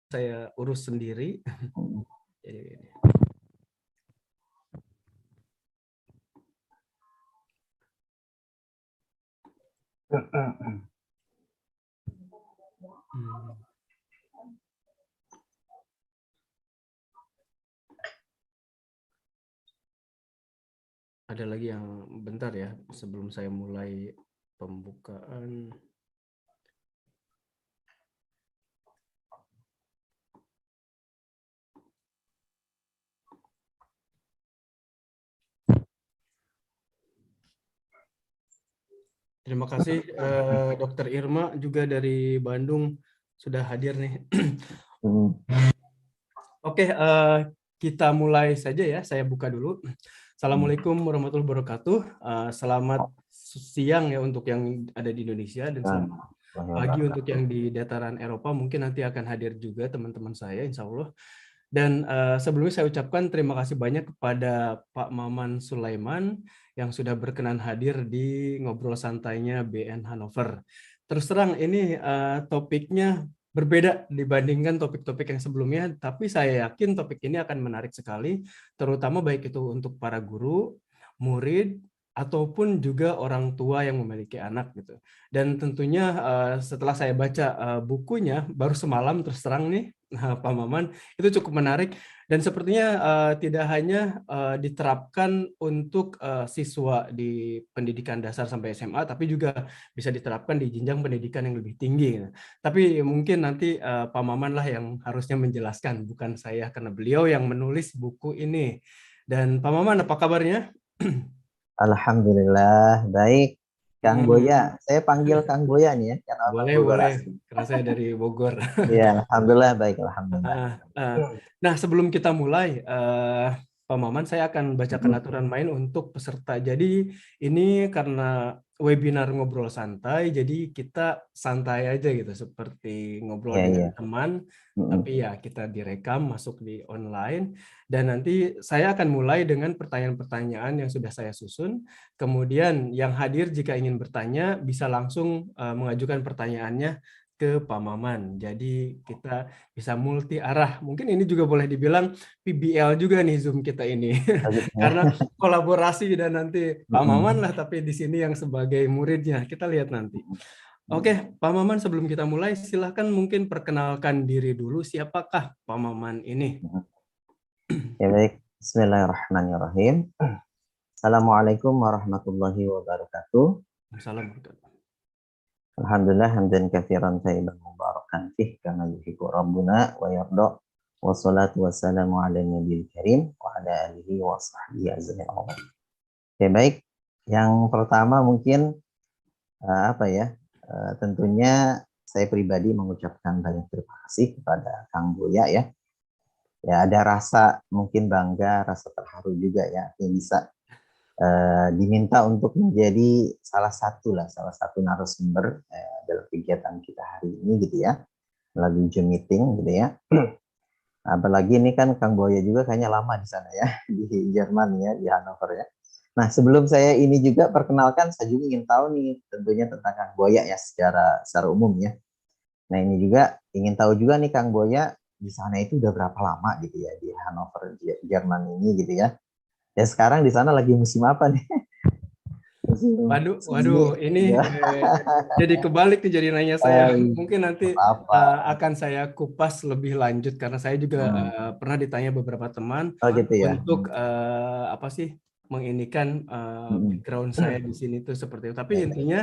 saya urus sendiri. Jadi, ada lagi yang bentar ya sebelum saya mulai pembukaan. Terima kasih Dokter Irma juga dari Bandung sudah hadir nih. Oke, kita mulai saja ya. Saya buka dulu. Assalamualaikum warahmatullahi wabarakatuh. Selamat siang ya untuk yang ada di Indonesia dan selamat pagi untuk yang di dataran Eropa. Mungkin nanti akan hadir juga teman-teman saya, insya Allah. Dan sebelumnya saya ucapkan terima kasih banyak kepada Pak Maman Sulaiman yang sudah berkenan hadir di ngobrol santainya BN Hannover. Terus terang ini topiknya berbeda dibandingkan topik-topik yang sebelumnya, tapi saya yakin topik ini akan menarik sekali, terutama baik itu untuk para guru, murid, ataupun juga orang tua yang memiliki anak gitu. Dan tentunya setelah saya baca bukunya baru semalam terus terang nih, Pak Maman, itu cukup menarik dan sepertinya tidak hanya diterapkan untuk siswa di pendidikan dasar sampai SMA, tapi juga bisa diterapkan di jenjang pendidikan yang lebih tinggi. Tapi mungkin nanti Pak Maman lah yang harusnya menjelaskan, bukan saya, karena beliau yang menulis buku ini. Dan Pak Maman, apa kabarnya? Alhamdulillah, baik. Kang Boya, saya panggil Kang Boya nih ya, karena orang Boleh, Bogor boleh. asli. Karena saya dari Bogor. Ya, Alhamdulillah, baik. Alhamdulillah. Nah, sebelum kita mulai, Pak Maman, saya akan bacakan aturan main untuk peserta. Jadi ini karena webinar ngobrol santai, jadi kita santai aja gitu, seperti ngobrol Ya, dengan ya. teman, tapi ya kita direkam, masuk di online. Dan nanti saya akan mulai dengan pertanyaan-pertanyaan yang sudah saya susun. Kemudian yang hadir jika ingin bertanya bisa langsung mengajukan pertanyaannya ke Pak Maman. Jadi kita bisa multi arah. Mungkin ini juga boleh dibilang PBL juga nih Zoom kita ini. Karena kolaborasi dan nanti Pak Maman lah, tapi di sini yang sebagai muridnya. Kita lihat nanti. Oke, Pak Maman, sebelum kita mulai silahkan mungkin perkenalkan diri dulu. Siapakah Pak Maman ini? Ya, baik. Bismillahirrahmanirrahim. Assalamualaikum warahmatullahi wabarakatuh. Assalamualaikum. Alhamdulillah, hamdan katsiran thayyiban mubarakan fih kama yuhibbu rabbuna wa yarda. Wassalatu wassalamu ala nabiyil karim wa ala alihi wa sahbihi ajma'in. Ya, baik. Yang pertama mungkin tentunya saya pribadi mengucapkan banyak terima kasih kepada Kang Boya ya. Ya, ada rasa mungkin bangga, rasa terharu juga ya yang bisa diminta untuk menjadi salah satu narasumber dalam kegiatan kita hari ini gitu ya, melalui Zoom meeting gitu ya. Apalagi ini kan Kang Boya juga kayaknya lama di sana ya, di Jerman ya, di Hannover ya. Nah, sebelum saya ini juga perkenalkan, saya juga ingin tahu nih tentunya tentang Kang Boya ya secara umum ya. Nah, ini juga ingin tahu juga nih Kang Boya di sana itu udah berapa lama gitu ya di Hannover Jerman ini gitu ya. Ya sekarang di sana lagi musim apa nih? Waduh, ini ya. jadi kebalik nih jadi nanya saya. Mungkin nanti Apa? akan saya kupas lebih lanjut karena saya juga pernah ditanya beberapa teman Oh gitu ya. untuk apa sih menginikan background saya di sini tuh seperti itu. Tapi Ya, intinya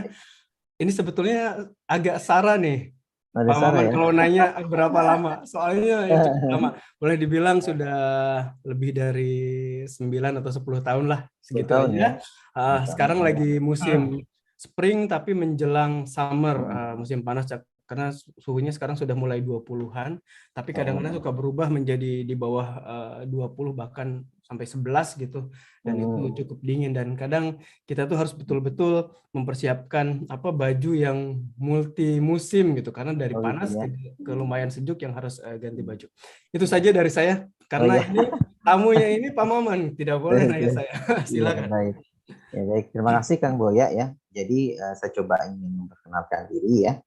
ini sebetulnya agak sara nih. ada Pak Sarah Maman ya. kalau nanya berapa lama, soalnya ya cukup lama. Boleh dibilang sudah lebih dari 9 atau 10 tahun lah, 10 segitu tahun ya. aja. 10 tahun Sekarang ya. lagi musim spring tapi menjelang summer, musim panas karena suhunya sekarang sudah mulai 20-an, tapi kadang-kadang suka berubah menjadi di bawah 20 bahkan sampai 11 gitu. Dan itu cukup dingin dan kadang kita tuh harus betul-betul mempersiapkan apa baju yang multi musim gitu karena dari Oh gitu panas ya. ke lumayan sejuk yang harus ganti baju. Itu saja dari saya Oh karena ya. ini tamunya ini Pak Maman, tidak boleh nanya saya. Iya, Silakan. baik. Ya, baik. Terima kasih Kang Boya ya. Jadi saya coba ingin memperkenalkan diri ya.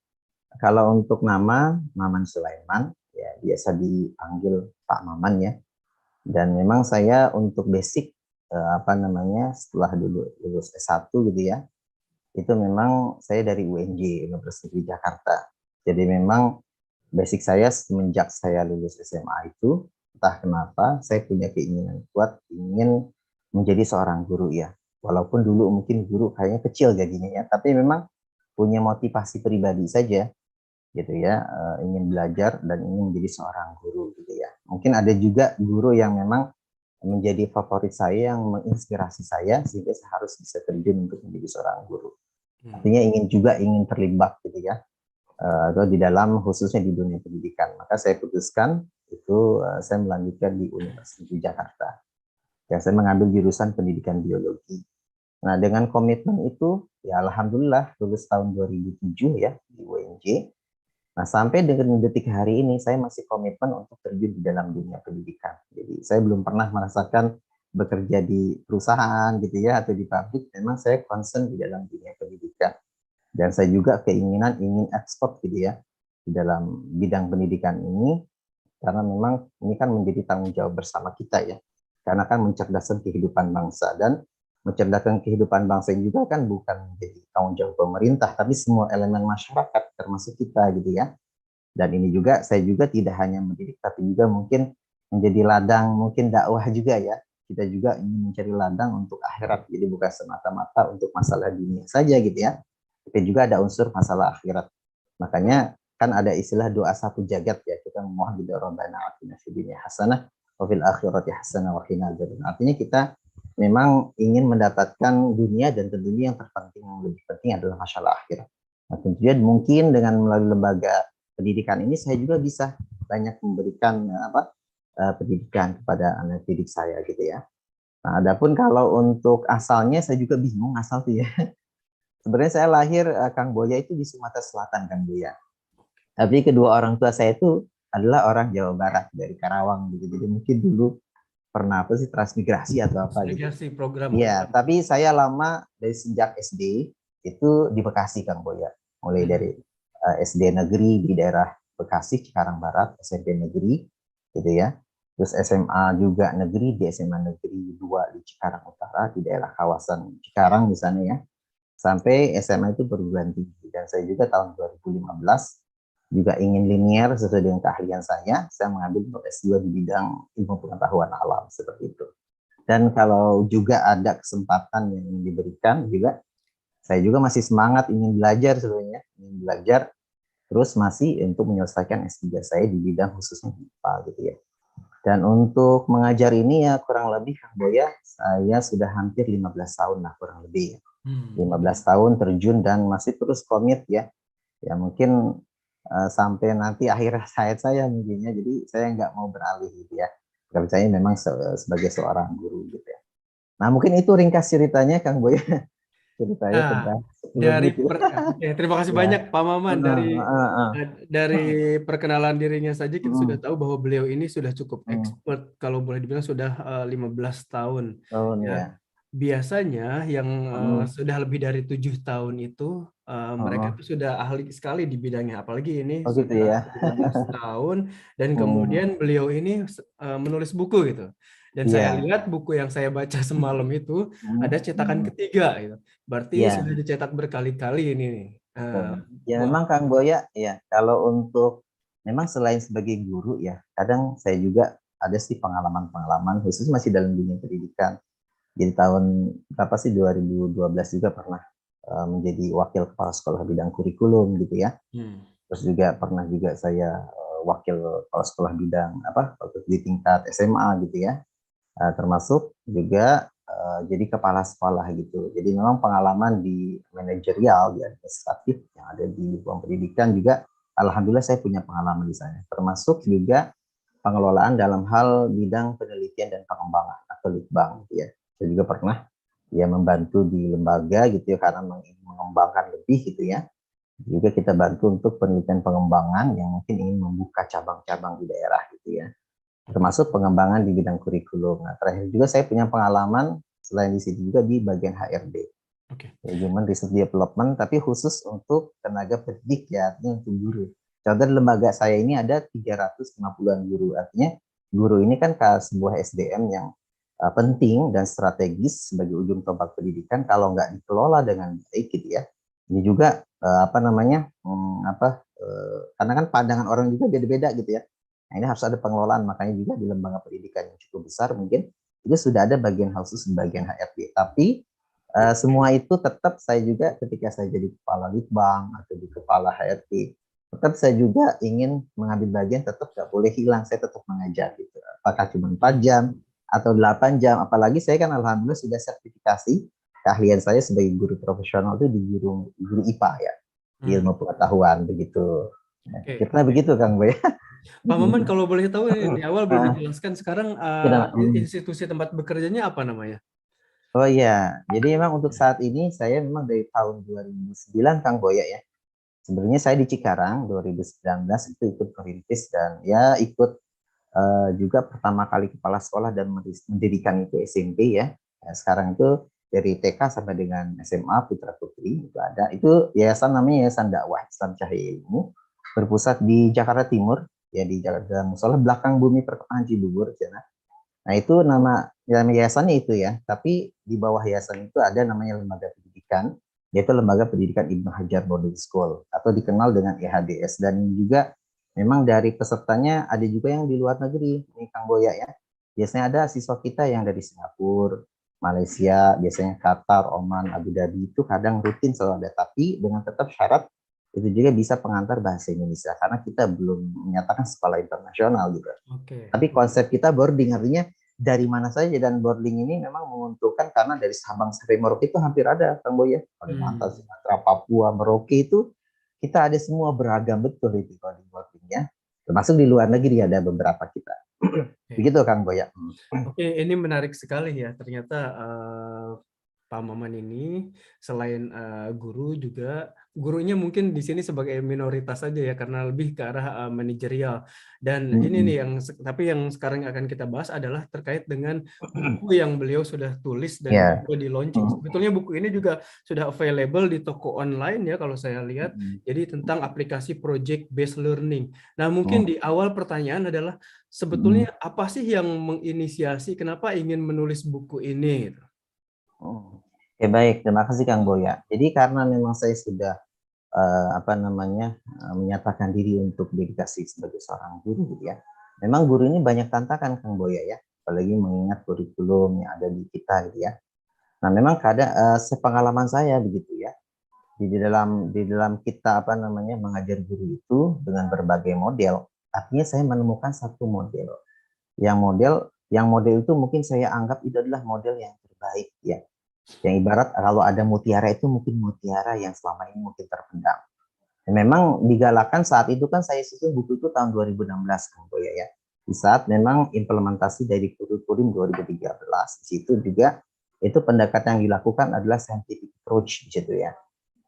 Kalau untuk nama Maman Sulaiman ya biasa dipanggil Pak Maman ya. Dan memang saya untuk basic setelah dulu lulus S1 gitu ya, itu memang saya dari UNJ, Universitas Jakarta. Jadi memang basic saya semenjak saya lulus SMA itu, entah kenapa saya punya keinginan kuat ingin menjadi seorang guru ya. Walaupun dulu mungkin guru kayaknya kecil gajinya ya, tapi memang punya motivasi pribadi saja gitu ya, ingin belajar dan ingin menjadi seorang guru gitu ya. Mungkin ada juga guru yang memang menjadi favorit saya, yang menginspirasi saya sehingga saya harus bisa terjun untuk menjadi seorang guru. Artinya ingin terlibat gitu ya, atau di dalam khususnya di dunia pendidikan. Maka saya putuskan itu saya melanjutkan di Universitas Jakarta. Ya, saya mengambil jurusan pendidikan biologi. Nah, dengan komitmen itu, ya alhamdulillah lulus tahun 2007 ya di UNJ. Nah, sampai dengan detik hari ini saya masih komitmen untuk terjun di dalam dunia pendidikan. Jadi saya belum pernah merasakan bekerja di perusahaan gitu ya atau di pabrik. Memang saya concern di dalam dunia pendidikan. Dan saya juga keinginan ingin ekspor gitu ya di dalam bidang pendidikan ini, karena memang ini kan menjadi tanggung jawab bersama kita ya. Karena kan mencerdaskan kehidupan bangsa, dan mencerdaskan kehidupan bangsa juga kan bukan menjadi tanggung jawab pemerintah, tapi semua elemen masyarakat termasuk kita gitu ya. Dan ini juga saya juga tidak hanya mendidik, tapi juga mungkin menjadi ladang mungkin dakwah juga ya. Kita juga ingin mencari ladang untuk akhirat, jadi bukan semata-mata untuk masalah dunia saja gitu ya, tapi juga ada unsur masalah akhirat. Makanya kan ada istilah doa satu jagat ya, kita memohon di Rabbana atina fid dunya hasanah wa fil akhirati hasanah wa qina adzabannar. Artinya kita memang ingin mendapatkan dunia, dan tentunya yang terpenting, yang lebih penting adalah masalah akhirat. Nah, tentunya mungkin dengan melalui lembaga pendidikan ini saya juga bisa banyak memberikan pendidikan kepada anak didik saya gitu ya. Nah, adapun kalau untuk asalnya saya juga bingung asal tuh ya. Sebenarnya saya lahir Kang Boya itu di Sumatera Selatan, Kang Boya. Tapi kedua orang tua saya itu adalah orang Jawa Barat dari Karawang gitu. Jadi mungkin dulu pernah transmigrasi atau apa gitu. Program. Iya, tapi saya lama dari sejak SD itu di Bekasi, Kang Boya. Mulai dari SD negeri di daerah Bekasi, Cikarang Barat, SMP negeri gitu ya. Terus SMA juga negeri di SMA Negeri 2 di Cikarang Utara, di daerah kawasan Cikarang di sana ya. Sampai SMA itu perguruan tinggi. Dan saya juga tahun 2015 juga ingin linear sesuai dengan keahlian saya mengambil untuk S2 di bidang ilmu pengetahuan alam seperti itu. Dan kalau juga ada kesempatan yang diberikan juga, saya juga masih semangat ingin belajar sebenarnya, ingin belajar terus masih untuk menyelesaikan S3 saya di bidang khususnya IPA gitu ya. Dan untuk mengajar ini ya kurang lebih Kang Boya, saya sudah hampir 15 tahun lah kurang lebih ya. 15 tahun terjun dan masih terus komit ya. Ya mungkin sampai nanti akhir hayat saya mungkinnya, jadi saya nggak mau beralih gitu ya. Kerjanya memang sebagai seorang guru gitu ya. Nah mungkin itu ringkas ceritanya Kang Boya. Ceritanya tentang terima kasih ya. banyak Pak Maman, dari perkenalan dirinya saja kita sudah tahu bahwa beliau ini sudah cukup expert, kalau boleh dibilang sudah 15 tahun ya. Biasanya yang sudah lebih dari 7 tahun itu mereka itu sudah ahli sekali di bidangnya, apalagi ini gitu sudah ya. 15 tahun dan kemudian beliau ini menulis buku gitu. Dan saya lihat buku yang saya baca semalam itu ada cetakan ketiga gitu. Berarti sudah dicetak berkali-kali ini nih. Ya memang Kang Boya ya, kalau untuk memang selain sebagai guru ya, kadang saya juga ada sih pengalaman-pengalaman khusus masih dalam dunia pendidikan. Jadi tahun berapa sih 2012 juga pernah menjadi wakil kepala sekolah bidang kurikulum gitu ya. Terus juga pernah juga saya wakil kepala sekolah bidang di tingkat SMA gitu ya. Termasuk juga jadi kepala sekolah gitu. Jadi memang pengalaman di manajerial, di administratif yang ada di ruang pendidikan juga, alhamdulillah saya punya pengalaman di sana. Termasuk juga pengelolaan dalam hal bidang penelitian dan pengembangan atau litbang gitu ya. Saya juga pernah ya membantu di lembaga gitu ya, karena ingin mengembangkan lebih gitu ya. Juga kita bantu untuk penelitian pengembangan yang mungkin ingin membuka cabang-cabang di daerah gitu ya. Termasuk pengembangan di bidang kurikulum. Nah, terakhir juga saya punya pengalaman selain di situ juga di bagian HRD. Ya, Human Resource Development, tapi khusus untuk tenaga pendidik ya, artinya untuk guru. Contoh di lembaga saya ini ada 350-an guru. Artinya guru ini kan sebuah SDM yang penting dan strategis sebagai ujung tombak pendidikan. Kalau nggak dikelola dengan baik gitu ya. Ini juga karena kan pandangan orang juga beda-beda gitu ya. Nah, ini harus ada pengelolaan. Makanya juga di lembaga pendidikan yang cukup besar mungkin itu sudah ada bagian khusus bagian HRD. Tapi semua itu tetap saya juga ketika saya jadi kepala litbang atau di kepala HRD, tetap saya juga ingin mengambil bagian, tetap nggak boleh hilang, saya tetap mengajar gitu. Apakah cuma 4 jam atau 8 jam, apalagi saya kan alhamdulillah sudah sertifikasi keahlian saya sebagai guru profesional itu di guru IPA ya, di ilmu pengetahuan begitu. Kita begitu Kang Boy. Pak Maman, kalau boleh tahu di awal belum dijelaskan, sekarang institusi tempat bekerjanya apa namanya? Oh iya, jadi memang untuk saat ini saya memang dari tahun 2009 Kang Boya ya. Sebenarnya saya di Cikarang 2019 itu ikut perintis dan ya ikut juga pertama kali kepala sekolah dan mendirikan itu SMP ya. Nah, sekarang itu dari TK sampai dengan SMA Putra Putri itu ada. Itu yayasan namanya Yayasan Dakwah Islam Cahaya Ilmu berpusat di Jakarta Timur ya, di Jakarta Musola belakang Bumi Perkemahan Cibubur sana. Nah itu nama yayasannya itu ya, tapi di bawah yayasan itu ada namanya lembaga pendidikan, yaitu Lembaga Pendidikan Ibnu Hajar Boarding School atau dikenal dengan EHDS, dan juga memang dari pesertanya ada juga yang di luar negeri, ini Kang Boya ya. Biasanya ada siswa kita yang dari Singapura, Malaysia, biasanya Qatar, Oman, Abu Dhabi itu kadang rutin selalu ada, tapi dengan tetap syarat itu juga bisa pengantar bahasa Indonesia karena kita belum menyatakan sekolah internasional gitu. Tapi konsep kita boarding, artinya dari mana saja, dan boarding ini memang menguntungkan karena dari Sabang sampai Merauke itu hampir ada Kang Boy ya. Kalimantan, Sumatera, Papua, Merauke itu kita ada semua, beragam betul itu kalau di boardingnya. Termasuk di luar negeri ada beberapa kita. Begitu Kang Boy ya. Oke, ini menarik sekali ya. Ternyata Pak Maman ini selain guru juga, gurunya mungkin di sini sebagai minoritas saja ya, karena lebih ke arah manajerial. Dan ini nih tapi yang sekarang akan kita bahas adalah terkait dengan buku yang beliau sudah tulis dan juga di launching. Sebetulnya buku ini juga sudah available di toko online ya kalau saya lihat. Jadi tentang aplikasi project based learning. Nah, mungkin di awal pertanyaan adalah sebetulnya apa sih yang menginisiasi kenapa ingin menulis buku ini? Oke, baik, terima kasih Kang Boya. Jadi karena memang saya sudah menyatakan diri untuk dedikasi sebagai seorang guru gitu ya. Memang guru ini banyak tantangan Kang Boya ya, apalagi mengingat kurikulum yang ada di kita gitu ya. Nah, memang sepengalaman saya begitu ya. Di dalam kita mengajar guru itu dengan berbagai model. Artinya saya menemukan satu model. Yang model itu mungkin saya anggap itu adalah model yang terbaik ya. Yang ibarat kalau ada mutiara itu mungkin mutiara yang selama ini mungkin terpendam. Memang digalakan saat itu kan saya susun buku itu tahun 2016 Kang Boya ya. Di saat memang implementasi dari kurikulum 2013, di situ juga itu pendekatan yang dilakukan adalah scientific approach di situ ya.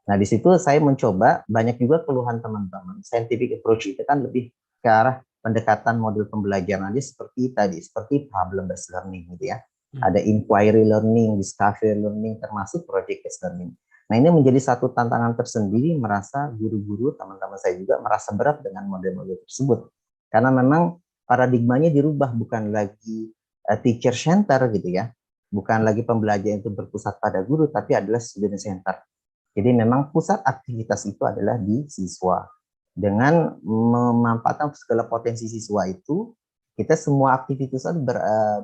Nah, di situ saya mencoba, banyak juga keluhan teman-teman. Scientific approach itu kan lebih ke arah pendekatan model pembelajaran aja seperti problem based learning gitu ya. Ada inquiry learning, discovery learning, termasuk project based learning. Nah, ini menjadi satu tantangan tersendiri, merasa guru-guru, teman-teman saya juga merasa berat dengan model-model tersebut. Karena memang paradigmanya dirubah, bukan lagi teacher center gitu ya. Bukan lagi pembelajaran itu berpusat pada guru, tapi adalah student center. Jadi memang pusat aktivitas itu adalah di siswa. Dengan memanfaatkan segala potensi siswa itu, kita semua aktivitas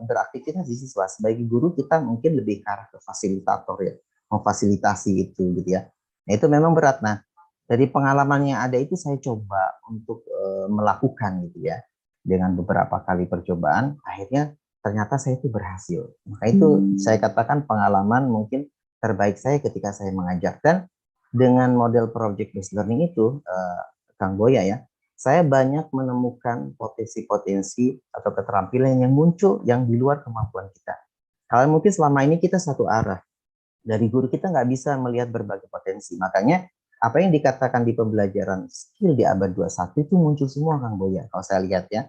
beraktivitas di siswa. Sebagai guru kita mungkin lebih ke arah ke fasilitator ya, memfasilitasi itu gitu ya. Nah, itu memang berat. Nah, dari pengalaman yang ada itu saya coba untuk melakukan gitu ya. Dengan beberapa kali percobaan, akhirnya ternyata saya itu berhasil. Maka itu saya katakan pengalaman mungkin terbaik saya ketika saya mengajarkan dengan model project based learning itu, Kang Boya ya. Saya banyak menemukan potensi-potensi atau keterampilan yang muncul yang di luar kemampuan kita. Kalau mungkin selama ini kita satu arah, dari guru kita nggak bisa melihat berbagai potensi. Makanya apa yang dikatakan di pembelajaran skill di abad 21 itu muncul semua Kang Boya. Kalau saya lihat ya,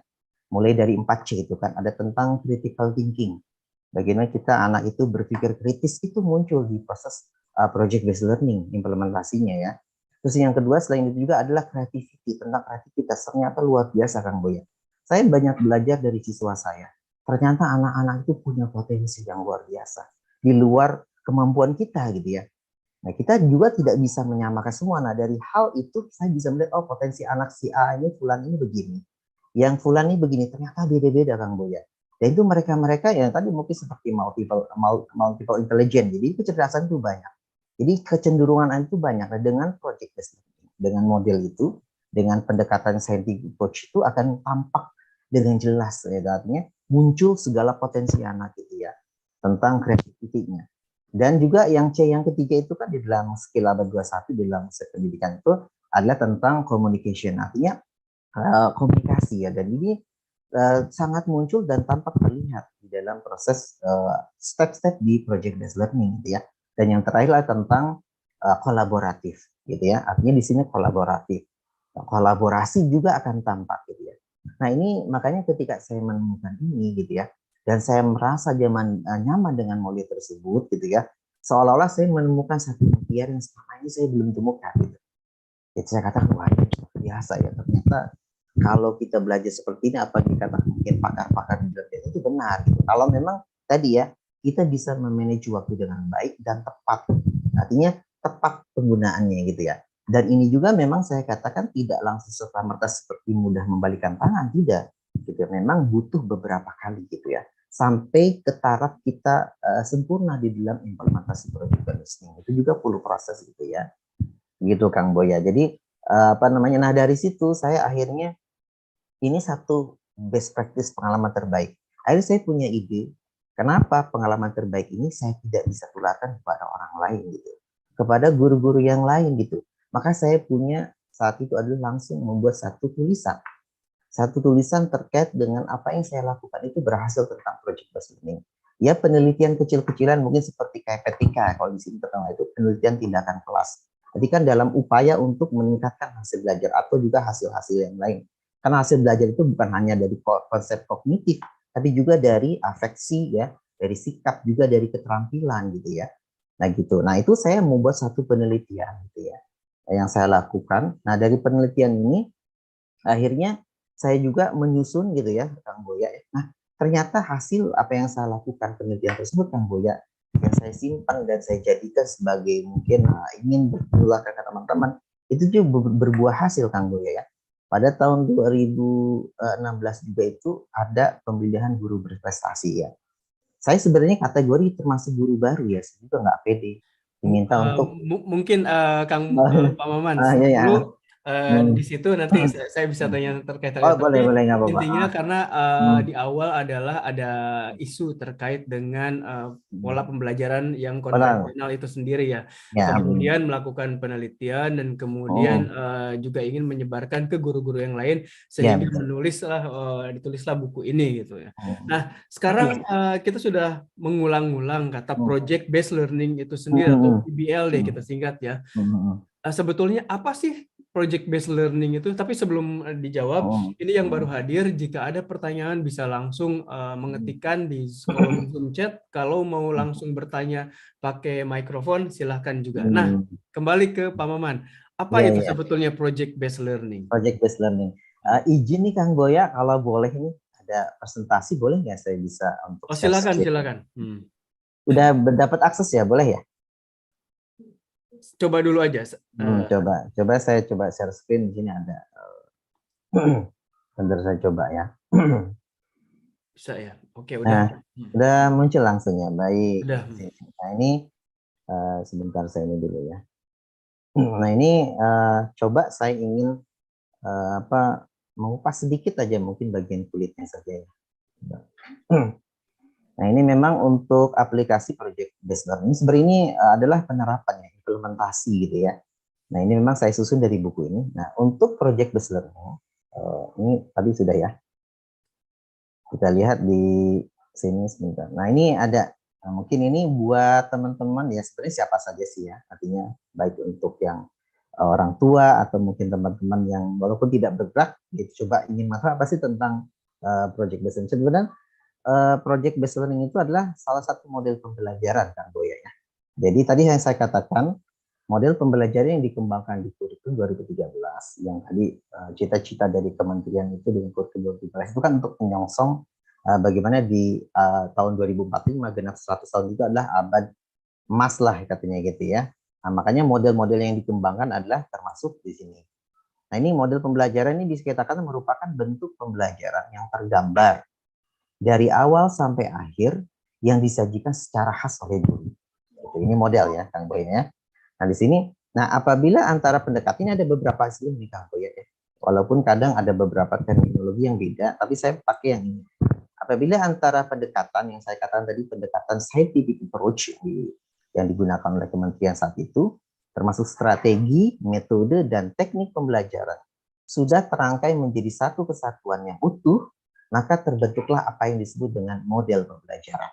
mulai dari 4C itu kan ada tentang critical thinking. Bagaimana kita anak itu berpikir kritis itu muncul di proses project based learning implementasinya ya. Terus yang kedua selain itu juga adalah creativity, tentang kreativitas. Ternyata luar biasa Kang Boya. Saya banyak belajar dari siswa saya. Ternyata anak-anak itu punya potensi yang luar biasa. Di luar kemampuan kita gitu ya. Nah, kita juga tidak bisa menyamakan semua. Nah, dari hal itu saya bisa melihat, oh potensi anak si A ini, Fulan ini begini. Yang Fulan ini begini, ternyata beda-beda Kang Boya. Dan itu mereka-mereka yang tadi mungkin seperti multiple intelligence. Jadi kecerdasan itu banyak. Jadi kecenderungan itu banyak. Nah, dengan project based learning, dengan model itu, dengan pendekatan scientific approach itu akan tampak dengan jelas. Ya, artinya muncul segala potensi anak gitu ya, tentang kreativitinya. Dan juga yang C yang ketiga itu kan di dalam skill abad 21 di dalam pendidikan itu adalah tentang communication. Artinya komunikasi ya. Dan ini sangat muncul dan tampak terlihat di dalam proses step-step di project based learning gitu ya. Dan yang terakhir adalah tentang kolaboratif gitu ya. Artinya di sini kolaboratif. Kolaborasi juga akan tampak gitu ya. Nah, ini makanya ketika saya menemukan ini gitu ya, dan saya merasa nyaman dengan model tersebut gitu ya, seolah-olah saya menemukan satu mutiara yang selama ini saya belum temukan gitu. Jadi saya katakan, wah ini biasa ya, ternyata kalau kita belajar seperti ini, apa dikatakan mungkin pakar-pakar di dalam itu benar gitu. Kalau memang tadi ya, kita bisa memanage waktu dengan baik dan tepat, artinya tepat penggunaannya gitu ya. Dan ini juga memang saya katakan tidak langsung serta-merta seperti mudah membalikan tangan, tidak gitu. Memang butuh beberapa kali gitu ya, sampai ke taraf kita sempurna di dalam implementasi project listening. Itu juga perlu proses gitu ya, gitu Kang Boya. Jadi apa namanya, nah dari situ saya akhirnya ini satu best practice pengalaman terbaik. Akhirnya saya punya ide, kenapa pengalaman terbaik ini saya tidak bisa tularkan kepada orang lain gitu, kepada guru-guru yang lain gitu. Maka saya punya saat itu adalah langsung membuat satu tulisan terkait dengan apa yang saya lakukan itu berhasil tentang project based learning. Ya penelitian kecil-kecilan mungkin seperti kayak PTK, kalau di sini terkenal itu penelitian tindakan kelas. Jadi kan dalam upaya untuk meningkatkan hasil belajar atau juga hasil-hasil yang lain. Karena hasil belajar itu bukan hanya dari konsep kognitif, tapi juga dari afeksi ya, dari sikap, juga dari keterampilan gitu ya. Nah gitu. Nah itu saya membuat satu penelitian gitu ya, yang saya lakukan. Nah dari penelitian ini akhirnya saya juga menyusun gitu ya Kang Boya. Nah ternyata hasil apa yang saya lakukan penelitian tersebut Kang Boya, yang saya simpan dan saya jadikan sebagai mungkin ingin bertularkan ke teman-teman, itu juga berbuah hasil Kang Boya ya. Pada tahun 2016 juga itu ada pemilihan guru berprestasi ya. Saya sebenarnya kategori termasuk guru baru ya, saya juga nggak pede diminta untuk Mungkin Kang Pak Maman ya ya. dulu di situ nanti saya bisa tanya terkait hal Oh itu. boleh Tapi boleh nggak apa-apa. intinya karena Hmm. di awal adalah ada isu terkait dengan pola pembelajaran yang Orang konvensional itu sendiri ya. ya. Kemudian melakukan penelitian dan kemudian juga ingin menyebarkan ke guru-guru yang lain Ya sehingga betul. ditulislah buku ini gitu ya. Nah, sekarang kita sudah mengulang-ulang kata project based learning itu sendiri atau PBL deh kita singkat ya. Sebetulnya apa sih project based learning itu? Tapi sebelum dijawab, ini yang baru hadir, jika ada pertanyaan bisa langsung mengetikkan di kolom Zoom chat. Kalau mau langsung bertanya pakai mikrofon, silahkan juga. Nah, kembali ke Pak Maman. Apa Iya, itu iya. sebetulnya project based learning? Project based learning. Izin nih Kang Boya, kalau boleh nih ada presentasi, boleh nggak saya bisa untuk Oh, share silakan, screen? silakan. Udah mendapat akses ya, boleh ya? Coba dulu aja. Coba saya coba share screen, di sini ada. Bentar saya coba ya. Bisa ya. Oke, udah. Nah, udah muncul langsung ya. Baik. Udah. Nah, ini sebentar saya ini dulu ya. Nah, ini coba saya ingin mengupas sedikit aja mungkin bagian kulitnya saja ya. Nah, ini memang untuk aplikasi project based learning. Sebenarnya ini adalah penerapannya, implementasi gitu ya. Nah, ini memang saya susun dari buku ini. Nah, untuk project based learning, ini tadi sudah ya. Kita lihat di sini sebentar. Nah, ini ada. Nah, mungkin ini buat teman-teman ya, sebenarnya siapa saja sih ya. Artinya baik untuk yang orang tua atau mungkin teman-teman yang walaupun tidak bergerak, gitu, coba ingin masalah apa sih tentang project based learning. Sebenarnya project based learning itu adalah salah satu model pembelajaran kan Boya ya. Jadi tadi yang saya katakan model pembelajaran yang dikembangkan di kurikulum 2013 yang tadi cita-cita dari kementerian itu dengan kurikulum 2013 itu kan untuk menyongsong bagaimana di tahun 2045 genap 100 tahun itu adalah abad emas lah katanya gitu ya. Nah, makanya model-model yang dikembangkan adalah termasuk di sini. Nah, ini model pembelajaran ini bisa kita katakan merupakan bentuk pembelajaran yang tergambar dari awal sampai akhir yang disajikan secara khas oleh guru. Ini model ya, Kang Boy ya. Nah, di sini, apabila antara pendekatan ini ada beberapa hasil nih Kang Boy ya. Walaupun kadang ada beberapa terminologi yang beda, tapi saya pakai yang ini. Apabila antara pendekatan yang saya katakan tadi, pendekatan scientific approach yang digunakan oleh kementerian saat itu, termasuk strategi, metode, dan teknik pembelajaran, sudah terangkai menjadi satu kesatuan yang utuh, maka terbentuklah apa yang disebut dengan model pembelajaran.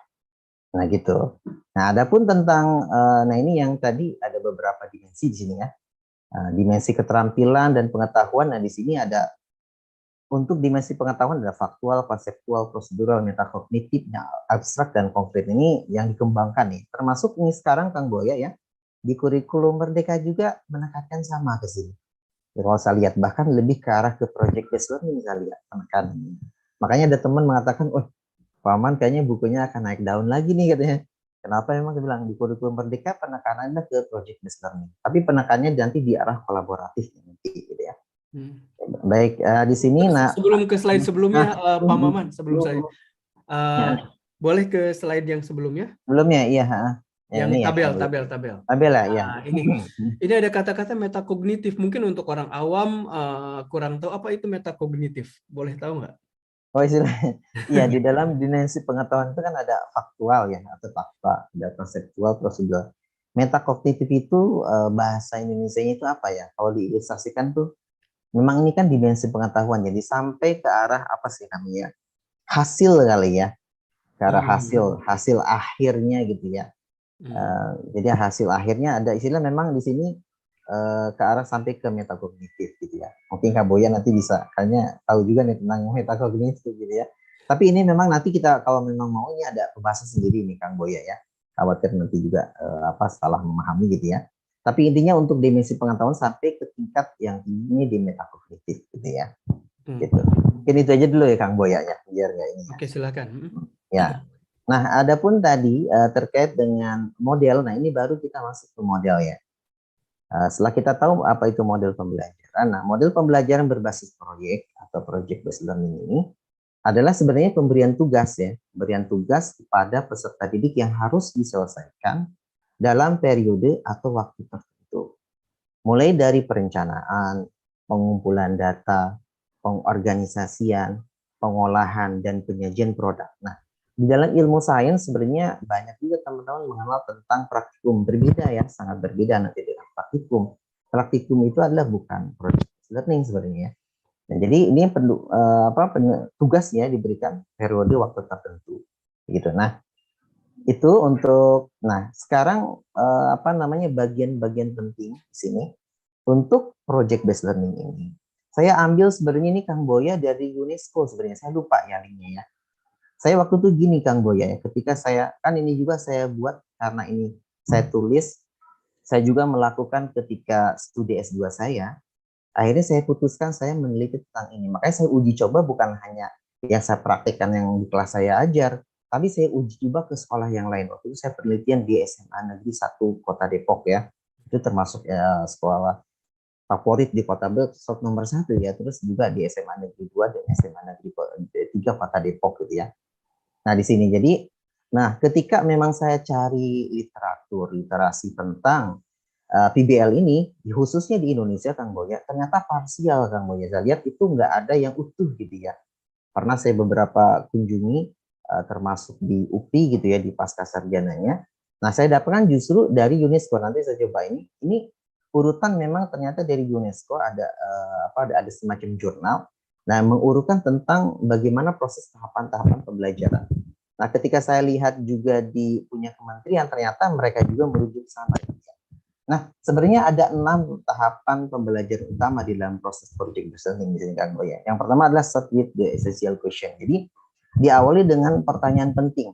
Nah gitu. Nah adapun tentang, nah ini yang tadi ada beberapa dimensi di sini ya. Dimensi keterampilan dan pengetahuan, nah di sini ada untuk dimensi pengetahuan ada faktual, konseptual, prosedural, metakognitif, abstrak, dan konkret. Ini yang dikembangkan nih. Termasuk ini sekarang Kang Boya ya, di kurikulum Merdeka juga menekankan sama ke sini. Ya, kalau saya lihat bahkan lebih ke arah ke project based learning saya lihat penekanan. Makanya ada teman mengatakan, oh Pak Aman kayaknya bukunya akan naik daun lagi nih katanya. Kenapa memang dia bilang di kurikulum Merdeka penekanannya ke project based learning. Tapi penekanannya nanti di arah kolaboratif nanti gitu ya. Baik, di sini sebelum ke slide sebelumnya Pak Maman, sebelum saya boleh ke slide yang sebelumnya? Sebelumnya iya, yang ini tabel lah ya. Ini ada kata-kata metakognitif, mungkin untuk orang awam kurang tahu apa itu metakognitif, boleh tahu nggak? Oh istilahnya, iya di dalam dimensi pengetahuan itu kan ada faktual ya atau fakta, ada konseptual, prosedural. Metakognitif itu bahasa Indonesianya itu apa ya? Kalau diilustrasikan tuh, memang ini kan dimensi pengetahuan, jadi sampai ke arah apa sih namanya? Hasil kali ya, ke arah hasil akhirnya gitu ya. Jadi hasil akhirnya ada istilah memang di sini ke arah sampai ke metakognitif gitu ya. Mungkin Kak Boya nanti bisa kayaknya tahu juga nih tentang metakognitif gitu ya. Tapi ini memang nanti kita kalau memang mau ini ada pembahasan sendiri nih Kang Boya ya. Khawatir nanti juga salah memahami gitu ya. Tapi intinya untuk dimensi pengetahuan sampai ke tingkat yang ini di metakognitif gitu ya. Gitu. Mungkin itu aja dulu ya Kang Boya ya, biar nggak ini. Oke, silakan. Ya. Nah, adapun tadi terkait dengan model, nah ini baru kita masuk ke model ya. Setelah kita tahu apa itu model pembelajaran, nah model pembelajaran berbasis proyek atau project based learning ini adalah sebenarnya pemberian tugas ya, pemberian tugas kepada peserta didik yang harus diselesaikan dalam periode atau waktu tertentu. Mulai dari perencanaan, pengumpulan data, pengorganisasian, pengolahan, dan penyajian produk. Nah, di dalam ilmu sains sebenarnya banyak juga teman-teman mengenal tentang praktikum. Berbeda ya, sangat berbeda nanti dengan praktikum. Praktikum itu adalah bukan project learning sebenarnya. Dan jadi ini perlu tugasnya diberikan periode waktu tertentu. Gitu. Nah, itu untuk sekarang bagian-bagian penting di sini untuk project based learning ini. Saya ambil sebenarnya ini Kang Boya dari UNESCO sebenarnya. Saya lupa ya linknya ya. Saya waktu itu gini Kang Boya ya, ketika saya, kan ini juga saya buat karena ini saya tulis, saya juga melakukan ketika studi S2 saya, akhirnya saya putuskan saya meneliti tentang ini. Makanya saya uji coba bukan hanya yang saya praktekkan yang di kelas saya ajar, tapi saya uji coba ke sekolah yang lain. Waktu itu saya penelitian di SMA Negeri 1 Kota Depok ya, itu termasuk sekolah favorit di Kota Depok, nomor 1 ya, terus juga di SMA Negeri 2 dan SMA Negeri 3 Kota Depok gitu ya. Nah, di sini jadi, ketika memang saya cari literasi tentang PBL ini, khususnya di Indonesia, Kang Boya, ternyata parsial, Kang Boya. Saya lihat itu nggak ada yang utuh gitu ya. Karena saya beberapa kunjungi, termasuk di UPI gitu ya, di pasca sarjananya. Nah, saya dapatkan justru dari UNESCO. Nanti saya coba ini urutan memang ternyata dari UNESCO ada semacam jurnal. Nah, mengurutkan tentang bagaimana proses tahapan-tahapan pembelajaran. Nah, ketika saya lihat juga di punya kementerian, ternyata mereka juga merujuk sana. Nah, sebenarnya ada 6 tahapan pembelajaran utama di dalam proses project based learning di sini Kang Boya. Yang pertama adalah start with the essential question. Jadi, diawali dengan pertanyaan penting.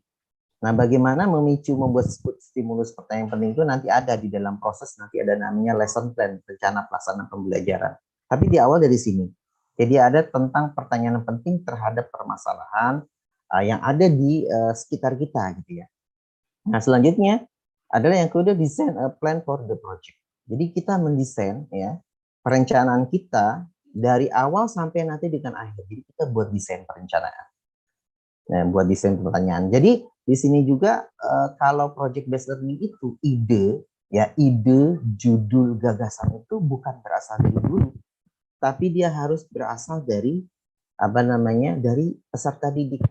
Nah, bagaimana memicu membuat stimulus pertanyaan penting itu nanti ada di dalam proses, nanti ada namanya lesson plan, rencana pelaksanaan pembelajaran. Tapi di awal dari sini. Jadi ada tentang pertanyaan penting terhadap permasalahan yang ada di sekitar kita gitu ya. Nah, selanjutnya adalah yang kedua, design a plan for the project. Jadi kita mendesain ya perencanaan kita dari awal sampai nanti dengan akhir. Jadi kita buat desain perencanaan. Nah, buat desain pertanyaan. Jadi di sini juga kalau project based learning itu ide, judul, gagasan itu bukan berasal dari guru, tapi dia harus berasal dari dari peserta didik.